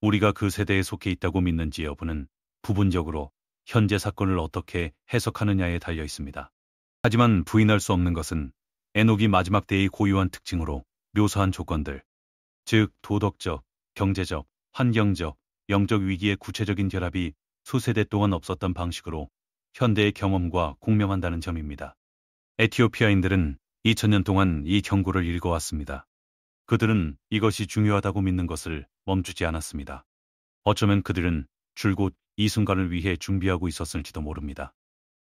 우리가 그 세대에 속해 있다고 믿는지 여부는 부분적으로 현재 사건을 어떻게 해석하느냐에 달려 있습니다. 하지만 부인할 수 없는 것은 에녹이 마지막 때의 고유한 특징으로 묘사한 조건들, 즉 도덕적, 경제적, 환경적, 영적 위기의 구체적인 결합이 수세대 동안 없었던 방식으로 현대의 경험과 공명한다는 점입니다. 에티오피아인들은 2000년 동안 이 경고를 읽어왔습니다. 그들은 이것이 중요하다고 믿는 것을 멈추지 않았습니다. 어쩌면 그들은 줄곧 이 순간을 위해 준비하고 있었을지도 모릅니다.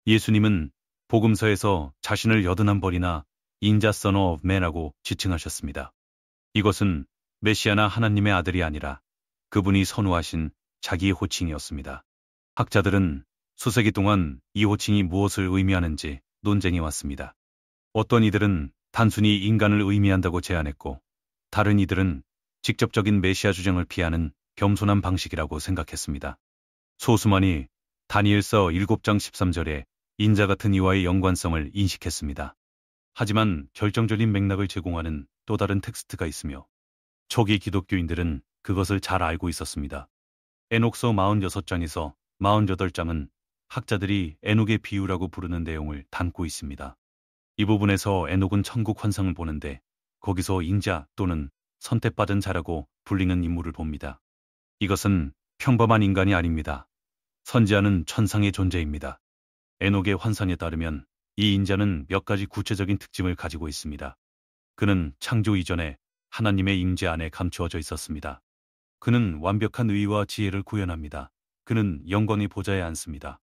예수님은 복음서에서 자신을 81벌이나 인자 선 오브 맨하고 지칭하셨습니다. 이것은 메시아나 하나님의 아들이 아니라 그분이 선호하신 자기의 호칭이었습니다. 학자들은 수세기 동안 이 호칭이 무엇을 의미하는지 논쟁이 왔습니다. 어떤 이들은 단순히 인간을 의미한다고 제안했고 다른 이들은 직접적인 메시아 주장을 피하는 겸손한 방식이라고 생각했습니다. 소수만이 다니엘서 7장 13절에 인자 같은 이와의 연관성을 인식했습니다. 하지만 결정적인 맥락을 제공하는 또 다른 텍스트가 있으며 초기 기독교인들은 그것을 잘 알고 있었습니다. 에녹서 46장에서 48장은 학자들이 에녹의 비유라고 부르는 내용을 담고 있습니다. 이 부분에서 에녹은 천국 환상을 보는데 거기서 인자 또는 선택받은 자라고 불리는 인물을 봅니다. 이것은 평범한 인간이 아닙니다. 선지자는 천상의 존재입니다. 에녹의 환상에 따르면 이 인자는 몇 가지 구체적인 특징을 가지고 있습니다. 그는 창조 이전에 하나님의 임재 안에 감추어져 있었습니다. 그는 완벽한 의와 지혜를 구현합니다. 그는 영광의 보좌에 앉습니다.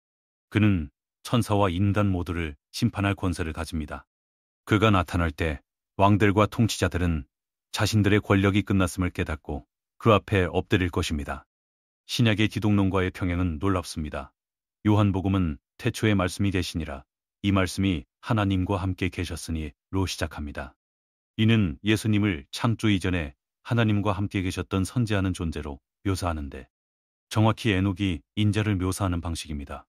그는 천사와 인간 모두를 심판할 권세를 가집니다. 그가 나타날 때 왕들과 통치자들은 자신들의 권력이 끝났음을 깨닫고 그 앞에 엎드릴 것입니다. 신약의 기독론과의 평행은 놀랍습니다. 요한복음은 태초의 말씀이 되시니라. 이 말씀이 하나님과 함께 계셨으니로 시작합니다. 이는 예수님을 창조 이전에 하나님과 함께 계셨던 선지하는 존재로 묘사하는데 정확히 에녹이 인자를 묘사하는 방식입니다.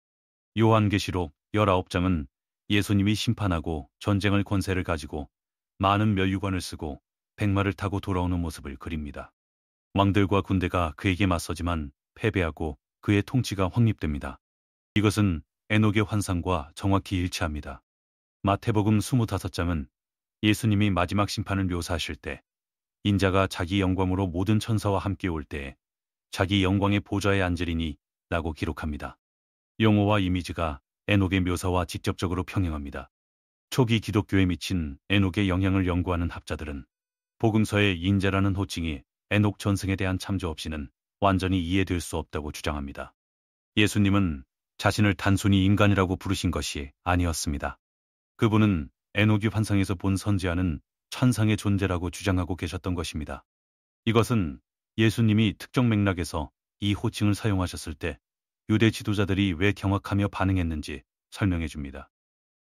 요한계시록 19장은 예수님이 심판하고 전쟁을 권세를 가지고 많은 면류관을 쓰고 백마를 타고 돌아오는 모습을 그립니다. 왕들과 군대가 그에게 맞서지만 패배하고 그의 통치가 확립됩니다. 이것은 에녹의 환상과 정확히 일치합니다. 마태복음 25장은 예수님이 마지막 심판을 묘사하실 때 인자가 자기 영광으로 모든 천사와 함께 올 때에 자기 영광의 보좌에 앉으리니 라고 기록합니다. 용어와 이미지가 에녹의 묘사와 직접적으로 평행합니다. 초기 기독교에 미친 에녹의 영향을 연구하는 학자들은 복음서의 인자라는 호칭이 에녹 전승에 대한 참조 없이는 완전히 이해될 수 없다고 주장합니다. 예수님은 자신을 단순히 인간이라고 부르신 것이 아니었습니다. 그분은 에녹이 환상에서 본 선지자는 천상의 존재라고 주장하고 계셨던 것입니다. 이것은 예수님이 특정 맥락에서 이 호칭을 사용하셨을 때 유대 지도자들이 왜 경악하며 반응했는지 설명해 줍니다.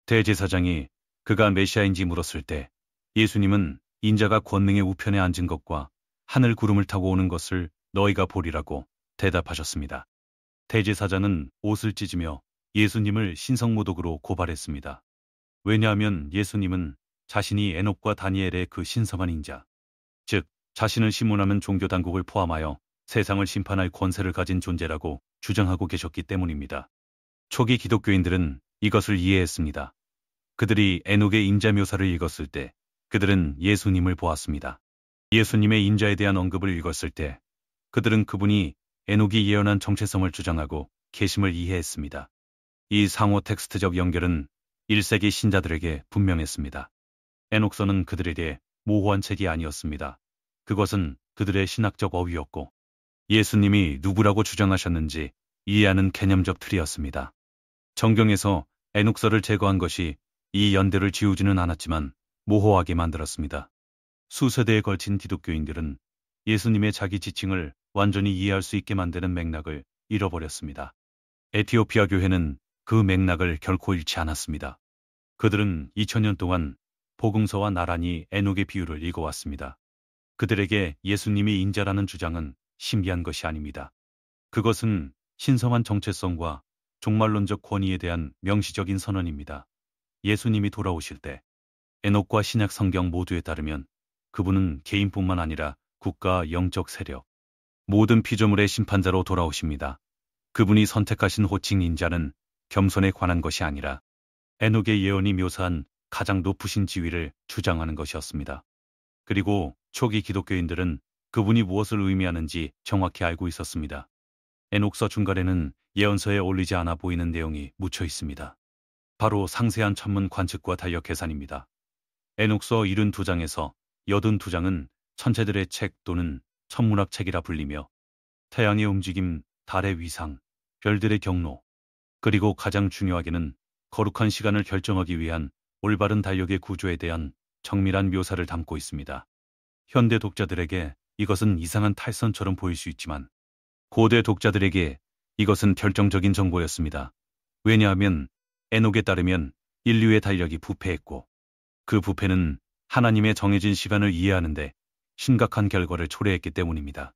대제사장이 그가 메시아인지 물었을 때 예수님은 인자가 권능의 우편에 앉은 것과 하늘 구름을 타고 오는 것을 너희가 보리라고 대답하셨습니다. 대제사장은 옷을 찢으며 예수님을 신성모독으로 고발했습니다. 왜냐하면 예수님은 자신이 에녹과 다니엘의 그 신성한 인자, 즉 자신을 신문하는 종교 당국을 포함하여 세상을 심판할 권세를 가진 존재라고 주장하고 계셨기 때문입니다. 초기 기독교인들은 이것을 이해했습니다. 그들이 에녹의 인자 묘사를 읽었을 때 그들은 예수님을 보았습니다. 예수님의 인자에 대한 언급을 읽었을 때 그들은 그분이 에녹이 예언한 정체성을 주장하고 계심을 이해했습니다. 이 상호 텍스트적 연결은 1세기 신자들에게 분명했습니다. 에녹서는 그들에게 모호한 책이 아니었습니다. 그것은 그들의 신학적 어휘였고 예수님이 누구라고 주장하셨는지 이해하는 개념적 틀이었습니다. 정경에서 에녹서를 제거한 것이 이 연대를 지우지는 않았지만 모호하게 만들었습니다. 수세대에 걸친 기독교인들은 예수님의 자기 지칭을 완전히 이해할 수 있게 만드는 맥락을 잃어버렸습니다. 에티오피아 교회는 그 맥락을 결코 잃지 않았습니다. 그들은 2000년 동안 복음서와 나란히 에녹의 비유를 읽어왔습니다. 그들에게 예수님이 인자라는 주장은 신비한 것이 아닙니다. 그것은 신성한 정체성과 종말론적 권위에 대한 명시적인 선언입니다. 예수님이 돌아오실 때 에녹과 신약 성경 모두에 따르면 그분은 개인뿐만 아니라 국가, 영적 세력, 모든 피조물의 심판자로 돌아오십니다. 그분이 선택하신 호칭 인자는 겸손에 관한 것이 아니라 에녹의 예언이 묘사한 가장 높으신 지위를 주장하는 것이었습니다. 그리고 초기 기독교인들은 그분이 무엇을 의미하는지 정확히 알고 있었습니다. 에녹서 중간에는 예언서에 올리지 않아 보이는 내용이 묻혀 있습니다. 바로 상세한 천문 관측과 달력 계산입니다. 에녹서 72장에서 82장은 천체들의 책 또는 천문학 책이라 불리며 태양의 움직임, 달의 위상, 별들의 경로, 그리고 가장 중요하게는 거룩한 시간을 결정하기 위한 올바른 달력의 구조에 대한 정밀한 묘사를 담고 있습니다. 현대 독자들에게 이것은 이상한 탈선처럼 보일 수 있지만 고대 독자들에게 이것은 결정적인 정보였습니다. 왜냐하면 에녹에 따르면 인류의 달력이 부패했고 그 부패는 하나님의 정해진 시간을 이해하는데 심각한 결과를 초래했기 때문입니다.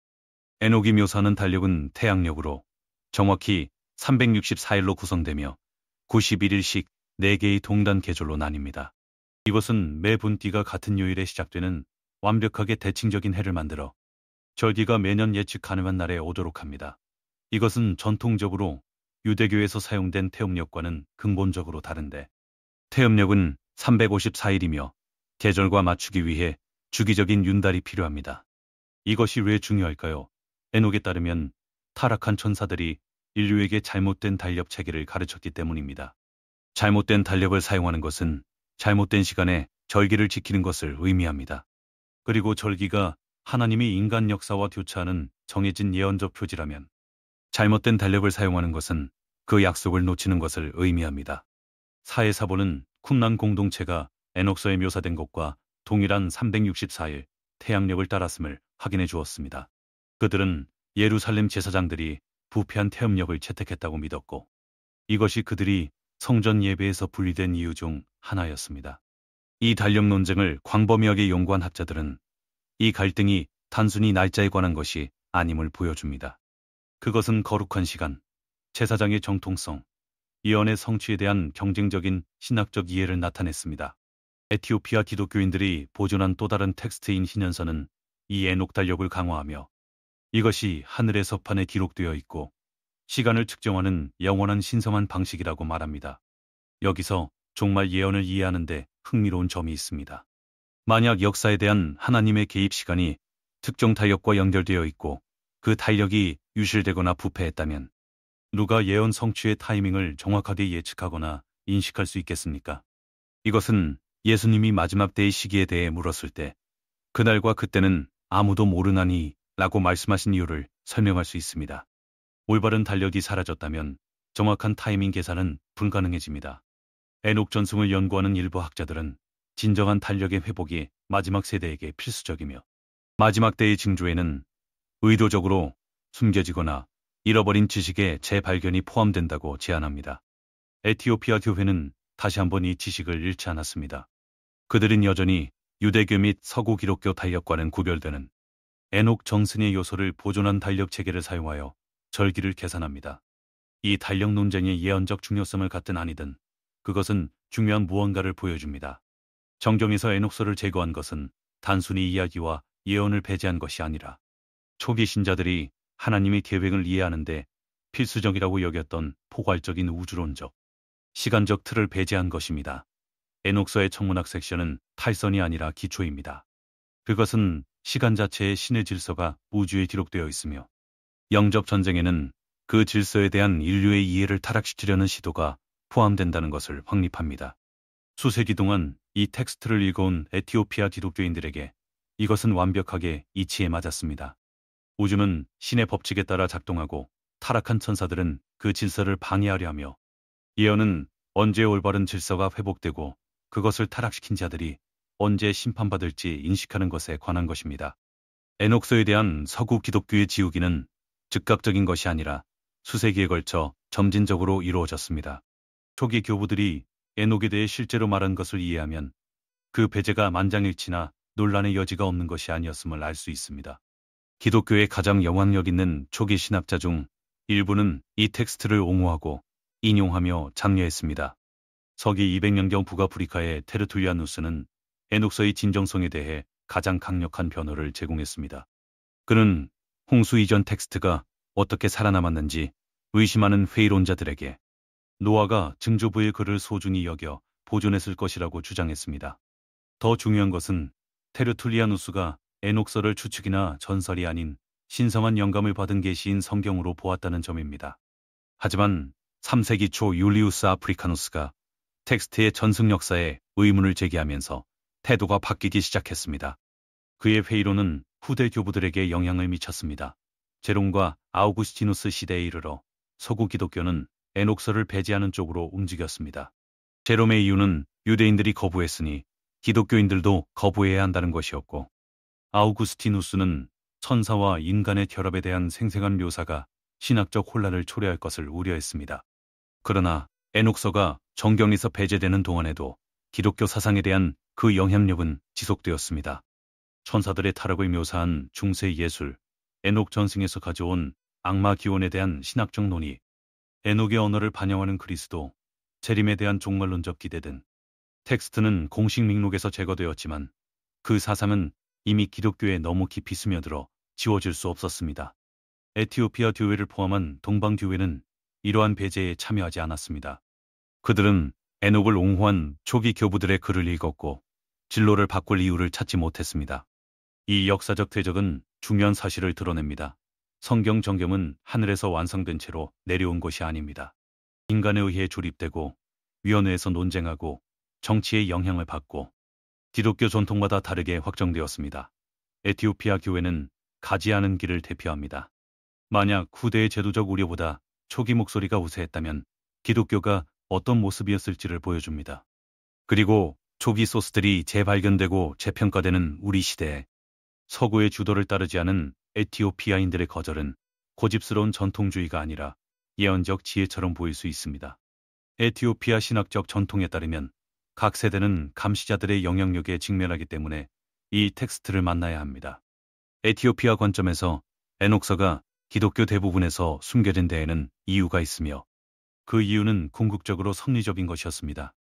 에녹이 묘사하는 달력은 태양력으로 정확히 364일로 구성되며 91일씩 4개의 동단 계절로 나뉩니다. 이것은 매 분기가 같은 요일에 시작되는 완벽하게 대칭적인 해를 만들어 절기가 매년 예측 가능한 날에 오도록 합니다. 이것은 전통적으로 유대교에서 사용된 태음력과는 근본적으로 다른데 태음력은 354일이며 계절과 맞추기 위해 주기적인 윤달이 필요합니다. 이것이 왜 중요할까요? 에녹에 따르면 타락한 천사들이 인류에게 잘못된 달력 체계를 가르쳤기 때문입니다. 잘못된 달력을 사용하는 것은 잘못된 시간에 절기를 지키는 것을 의미합니다. 그리고 절기가 하나님이 인간 역사와 교차하는 정해진 예언적 표지라면 잘못된 달력을 사용하는 것은 그 약속을 놓치는 것을 의미합니다. 사해사본은 쿰란 공동체가 에녹서에 묘사된 것과 동일한 364일 태양력을 따랐음을 확인해 주었습니다. 그들은 예루살렘 제사장들이 부패한 태음력을 채택했다고 믿었고 이것이 그들이 성전 예배에서 분리된 이유 중 하나였습니다. 이 달력 논쟁을 광범위하게 연구한 학자들은 이 갈등이 단순히 날짜에 관한 것이 아님을 보여줍니다. 그것은 거룩한 시간, 제사장의 정통성, 예언의 성취에 대한 경쟁적인 신학적 이해를 나타냈습니다. 에티오피아 기독교인들이 보존한 또 다른 텍스트인 희년서는 이 에녹 달력을 강화하며 이것이 하늘의 서판에 기록되어 있고 시간을 측정하는 영원한 신성한 방식이라고 말합니다. 여기서 종말 예언을 이해하는데 흥미로운 점이 있습니다. 만약 역사에 대한 하나님의 개입 시간이 특정 달력과 연결되어 있고 그 달력이 유실되거나 부패했다면 누가 예언 성취의 타이밍을 정확하게 예측하거나 인식할 수 있겠습니까? 이것은 예수님이 마지막 때의 시기에 대해 물었을 때 그날과 그때는 아무도 모르나니 라고 말씀하신 이유를 설명할 수 있습니다. 올바른 달력이 사라졌다면 정확한 타이밍 계산은 불가능해집니다. 에녹 전승을 연구하는 일부 학자들은 진정한 달력의 회복이 마지막 세대에게 필수적이며 마지막 때의 징조에는 의도적으로 숨겨지거나 잃어버린 지식의 재발견이 포함된다고 제안합니다. 에티오피아 교회는 다시 한번 이 지식을 잃지 않았습니다. 그들은 여전히 유대교 및 서구 기독교 달력과는 구별되는 에녹 정승의 요소를 보존한 달력 체계를 사용하여 절기를 계산합니다. 이 달력 논쟁의 예언적 중요성을 갖든 아니든 그것은 중요한 무언가를 보여줍니다. 정경에서 에녹서를 제거한 것은 단순히 이야기와 예언을 배제한 것이 아니라 초기 신자들이 하나님의 계획을 이해하는데 필수적이라고 여겼던 포괄적인 우주론적, 시간적 틀을 배제한 것입니다. 에녹서의 천문학 섹션은 탈선이 아니라 기초입니다. 그것은 시간 자체의 신의 질서가 우주에 기록되어 있으며 영적 전쟁에는 그 질서에 대한 인류의 이해를 타락시키려는 시도가 포함된다는 것을 확립합니다. 수세기 동안 이 텍스트를 읽어온 에티오피아 기독교인들에게 이것은 완벽하게 이치에 맞았습니다. 우주는 신의 법칙에 따라 작동하고 타락한 천사들은 그 질서를 방해하려 하며 예언은 언제 올바른 질서가 회복되고 그것을 타락시킨 자들이 언제 심판받을지 인식하는 것에 관한 것입니다. 에녹서에 대한 서구 기독교의 지우기는 즉각적인 것이 아니라 수세기에 걸쳐 점진적으로 이루어졌습니다. 초기 교부들이 에녹에 대해 실제로 말한 것을 이해하면 그 배제가 만장일치나 논란의 여지가 없는 것이 아니었음을 알 수 있습니다. 기독교의 가장 영향력 있는 초기 신학자 중 일부는 이 텍스트를 옹호하고 인용하며 장려했습니다. 서기 200년경 북아프리카의 테르툴리아누스는 에녹서의 진정성에 대해 가장 강력한 변호를 제공했습니다. 그는 홍수 이전 텍스트가 어떻게 살아남았는지 의심하는 회의론자들에게 노아가 증조부의 글을 소중히 여겨 보존했을 것이라고 주장했습니다. 더 중요한 것은 테르툴리아누스가 에녹서를 추측이나 전설이 아닌 신성한 영감을 받은 계시인 성경으로 보았다는 점입니다. 하지만 3세기 초 율리우스 아프리카누스가 텍스트의 전승 역사에 의문을 제기하면서 태도가 바뀌기 시작했습니다. 그의 회의론은 후대 교부들에게 영향을 미쳤습니다. 제롬과 아우구스티누스 시대에 이르러 서구 기독교는 에녹서를 배제하는 쪽으로 움직였습니다. 제롬의 이유는 유대인들이 거부했으니 기독교인들도 거부해야 한다는 것이었고, 아우구스티누스는 천사와 인간의 결합에 대한 생생한 묘사가 신학적 혼란을 초래할 것을 우려했습니다. 그러나 에녹서가 정경에서 배제되는 동안에도 기독교 사상에 대한 그 영향력은 지속되었습니다. 천사들의 타락을 묘사한 중세 예술, 에녹 전승에서 가져온 악마 기원에 대한 신학적 논의, 에녹의 언어를 반영하는 그리스도, 재림에 대한 종말론적 기대 등 텍스트는 공식 믹록에서 제거되었지만 그 사상은 이미 기독교에 너무 깊이 스며들어 지워질 수 없었습니다. 에티오피아 교회를 포함한 동방 교회는 이러한 배제에 참여하지 않았습니다. 그들은 에녹을 옹호한 초기 교부들의 글을 읽었고 진로를 바꿀 이유를 찾지 못했습니다. 이 역사적 퇴적은 중요한 사실을 드러냅니다. 성경 정경은 하늘에서 완성된 채로 내려온 것이 아닙니다. 인간에 의해 조립되고 위원회에서 논쟁하고 정치의 영향을 받고 기독교 전통마다 다르게 확정되었습니다. 에티오피아 교회는 가지 않은 길을 대표합니다. 만약 후대의 제도적 우려보다 초기 목소리가 우세했다면 기독교가 어떤 모습이었을지를 보여줍니다. 그리고 초기 소스들이 재발견되고 재평가되는 우리 시대에 서구의 주도를 따르지 않은 에티오피아인들의 거절은 고집스러운 전통주의가 아니라 예언적 지혜처럼 보일 수 있습니다. 에티오피아 신학적 전통에 따르면 각 세대는 감시자들의 영향력에 직면하기 때문에 이 텍스트를 만나야 합니다. 에티오피아 관점에서 에녹서가 기독교 대부분에서 숨겨진 데에는 이유가 있으며 그 이유는 궁극적으로 섭리적인 것이었습니다.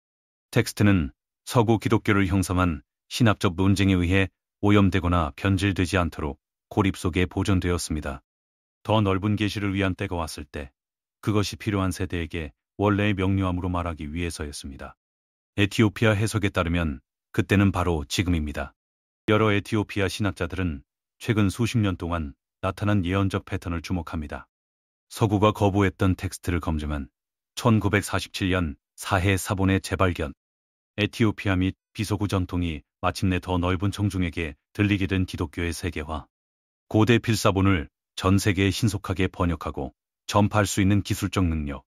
텍스트는 서구 기독교를 형성한 신학적 논쟁에 의해 오염되거나 변질되지 않도록 고립 속에 보존되었습니다. 더 넓은 계시를 위한 때가 왔을 때 그것이 필요한 세대에게 원래의 명료함으로 말하기 위해서였습니다. 에티오피아 해석에 따르면 그때는 바로 지금입니다. 여러 에티오피아 신학자들은 최근 수십 년 동안 나타난 예언적 패턴을 주목합니다. 서구가 거부했던 텍스트를 검증한 1947년 사해 사본의 재발견, 에티오피아 및 비서구 전통이 마침내 더 넓은 청중에게 들리게 된 기독교의 세계화, 고대 필사본을 전 세계에 신속하게 번역하고 전파할 수 있는 기술적 능력,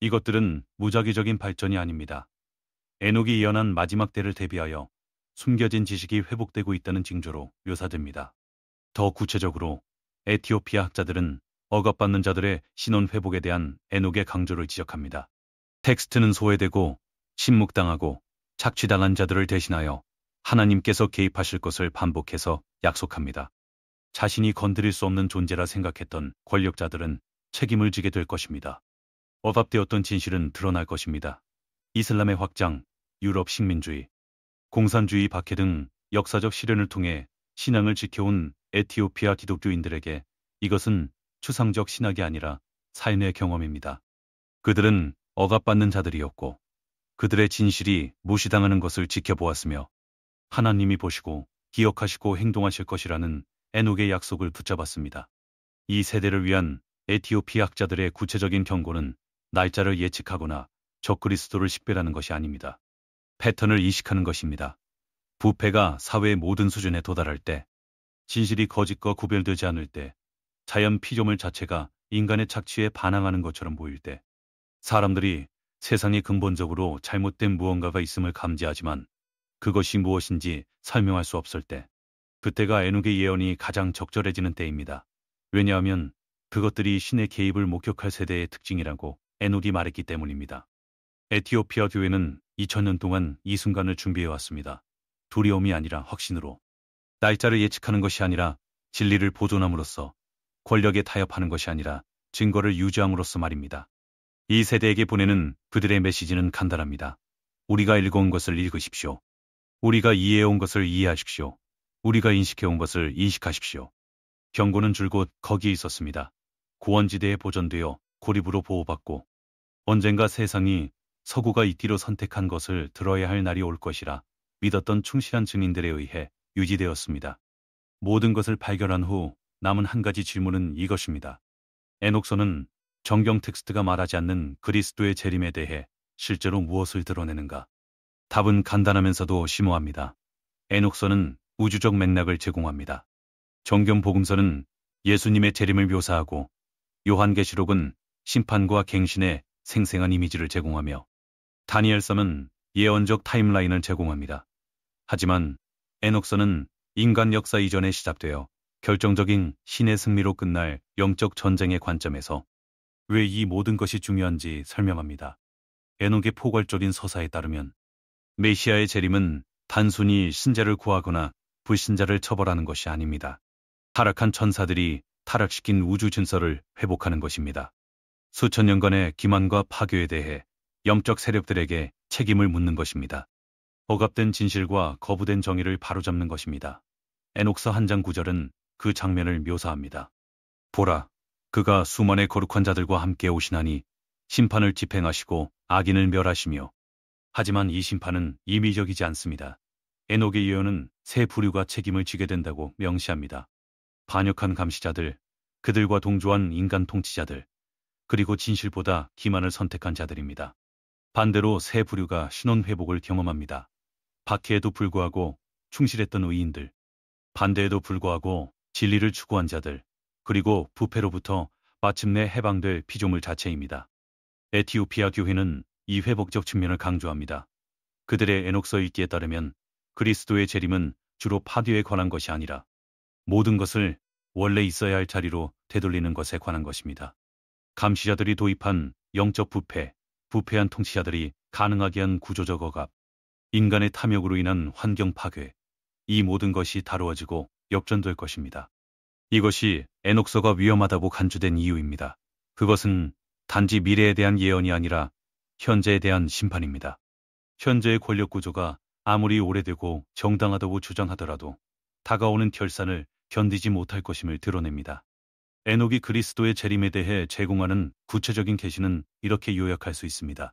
이것들은 무작위적인 발전이 아닙니다. 에녹이 예언한 마지막 때를 대비하여 숨겨진 지식이 회복되고 있다는 징조로 묘사됩니다. 더 구체적으로 에티오피아 학자들은 억압받는 자들의 신원 회복에 대한 에녹의 강조를 지적합니다. 텍스트는 소외되고 침묵당하고 착취당한 자들을 대신하여 하나님께서 개입하실 것을 반복해서 약속합니다. 자신이 건드릴 수 없는 존재라 생각했던 권력자들은 책임을 지게 될 것입니다. 억압되었던 진실은 드러날 것입니다. 이슬람의 확장, 유럽 식민주의, 공산주의 박해 등 역사적 시련을 통해 신앙을 지켜온 에티오피아 기독교인들에게 이것은 추상적 신학이 아니라 삶의 경험입니다. 그들은 억압받는 자들이었고 그들의 진실이 무시당하는 것을 지켜보았으며 하나님이 보시고 기억하시고 행동하실 것이라는 에녹의 약속을 붙잡았습니다. 이 세대를 위한 에티오피아 학자들의 구체적인 경고는 날짜를 예측하거나 적그리스도를 식별하는 것이 아닙니다. 패턴을 이식하는 것입니다. 부패가 사회의 모든 수준에 도달할 때, 진실이 거짓과 구별되지 않을 때, 자연 피조물 자체가 인간의 착취에 반항하는 것처럼 보일 때, 사람들이 세상에 근본적으로 잘못된 무언가가 있음을 감지하지만 그것이 무엇인지 설명할 수 없을 때, 그때가 에녹의 예언이 가장 적절해지는 때입니다. 왜냐하면 그것들이 신의 개입을 목격할 세대의 특징이라고 에녹이 말했기 때문입니다. 에티오피아 교회는 2000년 동안 이 순간을 준비해왔습니다. 두려움이 아니라 확신으로. 날짜를 예측하는 것이 아니라 진리를 보존함으로써, 권력에 타협하는 것이 아니라 증거를 유지함으로써 말입니다. 이 세대에게 보내는 그들의 메시지는 간단합니다. 우리가 읽어온 것을 읽으십시오. 우리가 이해해온 것을 이해하십시오. 우리가 인식해온 것을 인식하십시오. 경고는 줄곧 거기에 있었습니다. 구원지대에 보존되어 고립으로 보호받고 언젠가 세상이 서구가 이띠로 선택한 것을 들어야 할 날이 올 것이라 믿었던 충실한 증인들에 의해 유지되었습니다. 모든 것을 발견한 후 남은 한 가지 질문은 이것입니다. 에녹서는 정경 텍스트가 말하지 않는 그리스도의 재림에 대해 실제로 무엇을 드러내는가? 답은 간단하면서도 심오합니다. 에녹서는 우주적 맥락을 제공합니다. 정경 복음서는 예수님의 재림을 묘사하고 요한계시록은 심판과 갱신의 생생한 이미지를 제공하며 다니엘서는 예언적 타임라인을 제공합니다. 하지만 에녹서는 인간 역사 이전에 시작되어 결정적인 신의 승리로 끝날 영적 전쟁의 관점에서 왜 이 모든 것이 중요한지 설명합니다. 에녹의 포괄적인 서사에 따르면 메시아의 재림은 단순히 신자를 구하거나 불신자를 처벌하는 것이 아닙니다. 타락한 천사들이 타락시킨 우주 질서를 회복하는 것입니다. 수천 년간의 기만과 파괴에 대해 영적 세력들에게 책임을 묻는 것입니다. 억압된 진실과 거부된 정의를 바로잡는 것입니다. 에녹서 한 장 9절은 그 장면을 묘사합니다. 보라, 그가 수만의 거룩한 자들과 함께 오시나니 심판을 집행하시고 악인을 멸하시며. 하지만 이 심판은 임의적이지 않습니다. 에녹의 예언은 새 부류가 책임을 지게 된다고 명시합니다. 반역한 감시자들, 그들과 동조한 인간 통치자들, 그리고 진실보다 기만을 선택한 자들입니다. 반대로 새 부류가 신원 회복을 경험합니다. 박해에도 불구하고 충실했던 의인들, 반대에도 불구하고 진리를 추구한 자들, 그리고 부패로부터 마침내 해방될 피조물 자체입니다. 에티오피아 교회는 이 회복적 측면을 강조합니다. 그들의 에녹서 읽기에 따르면 그리스도의 재림은 주로 파괴에 관한 것이 아니라 모든 것을 원래 있어야 할 자리로 되돌리는 것에 관한 것입니다. 감시자들이 도입한 영적 부패, 부패한 통치자들이 가능하게 한 구조적 억압, 인간의 탐욕으로 인한 환경 파괴, 이 모든 것이 다루어지고 역전될 것입니다. 이것이 에녹서가 위험하다고 간주된 이유입니다. 그것은 단지 미래에 대한 예언이 아니라 현재에 대한 심판입니다. 현재의 권력 구조가 아무리 오래되고 정당하다고 주장하더라도 다가오는 결산을 견디지 못할 것임을 드러냅니다. 에녹이 그리스도의 재림에 대해 제공하는 구체적인 계시는 이렇게 요약할 수 있습니다.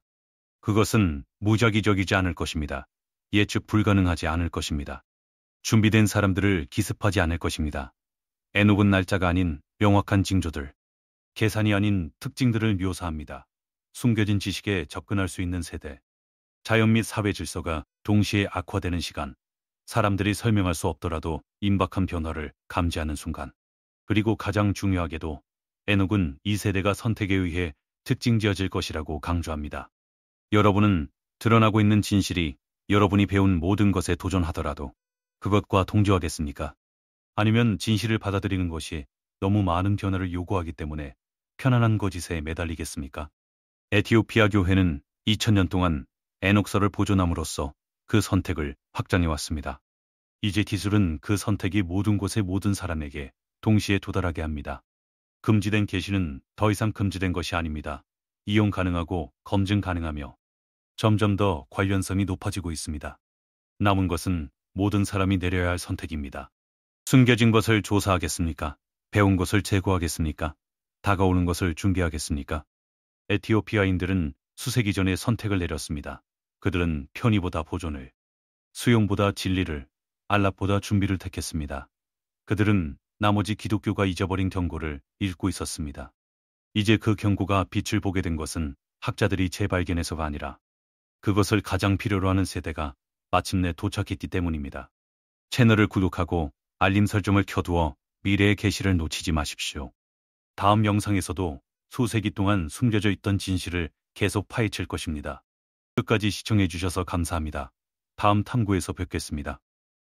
그것은 무작위적이지 않을 것입니다. 예측 불가능하지 않을 것입니다. 준비된 사람들을 기습하지 않을 것입니다. 에녹은 날짜가 아닌 명확한 징조들, 계산이 아닌 특징들을 묘사합니다. 숨겨진 지식에 접근할 수 있는 세대, 자연 및 사회 질서가 동시에 악화되는 시간, 사람들이 설명할 수 없더라도 임박한 변화를 감지하는 순간, 그리고 가장 중요하게도 에녹은 이 세대가 선택에 의해 특징지어질 것이라고 강조합니다. 여러분은 드러나고 있는 진실이 여러분이 배운 모든 것에 도전하더라도 그것과 동조하겠습니까? 아니면 진실을 받아들이는 것이 너무 많은 변화를 요구하기 때문에 편안한 거짓에 매달리겠습니까? 에티오피아 교회는 2000년 동안 에녹서를 보존함으로써 그 선택을 확장해 왔습니다. 이제 기술은 그 선택이 모든 곳의 모든 사람에게 동시에 도달하게 합니다. 금지된 계시는 더 이상 금지된 것이 아닙니다. 이용 가능하고 검증 가능하며 점점 더 관련성이 높아지고 있습니다. 남은 것은 모든 사람이 내려야 할 선택입니다. 숨겨진 것을 조사하겠습니까? 배운 것을 제고하겠습니까? 다가오는 것을 준비하겠습니까? 에티오피아인들은 수세기 전에 선택을 내렸습니다. 그들은 편의보다 보존을, 수용보다 진리를, 안락보다 준비를 택했습니다. 그들은 나머지 기독교가 잊어버린 경고를 읽고 있었습니다. 이제 그 경고가 빛을 보게 된 것은 학자들이 재발견해서가 아니라 그것을 가장 필요로 하는 세대가 마침내 도착했기 때문입니다. 채널을 구독하고 알림 설정을 켜두어 미래의 계시를 놓치지 마십시오. 다음 영상에서도 수세기 동안 숨겨져 있던 진실을 계속 파헤칠 것입니다. 끝까지 시청해 주셔서 감사합니다. 다음 탐구에서 뵙겠습니다.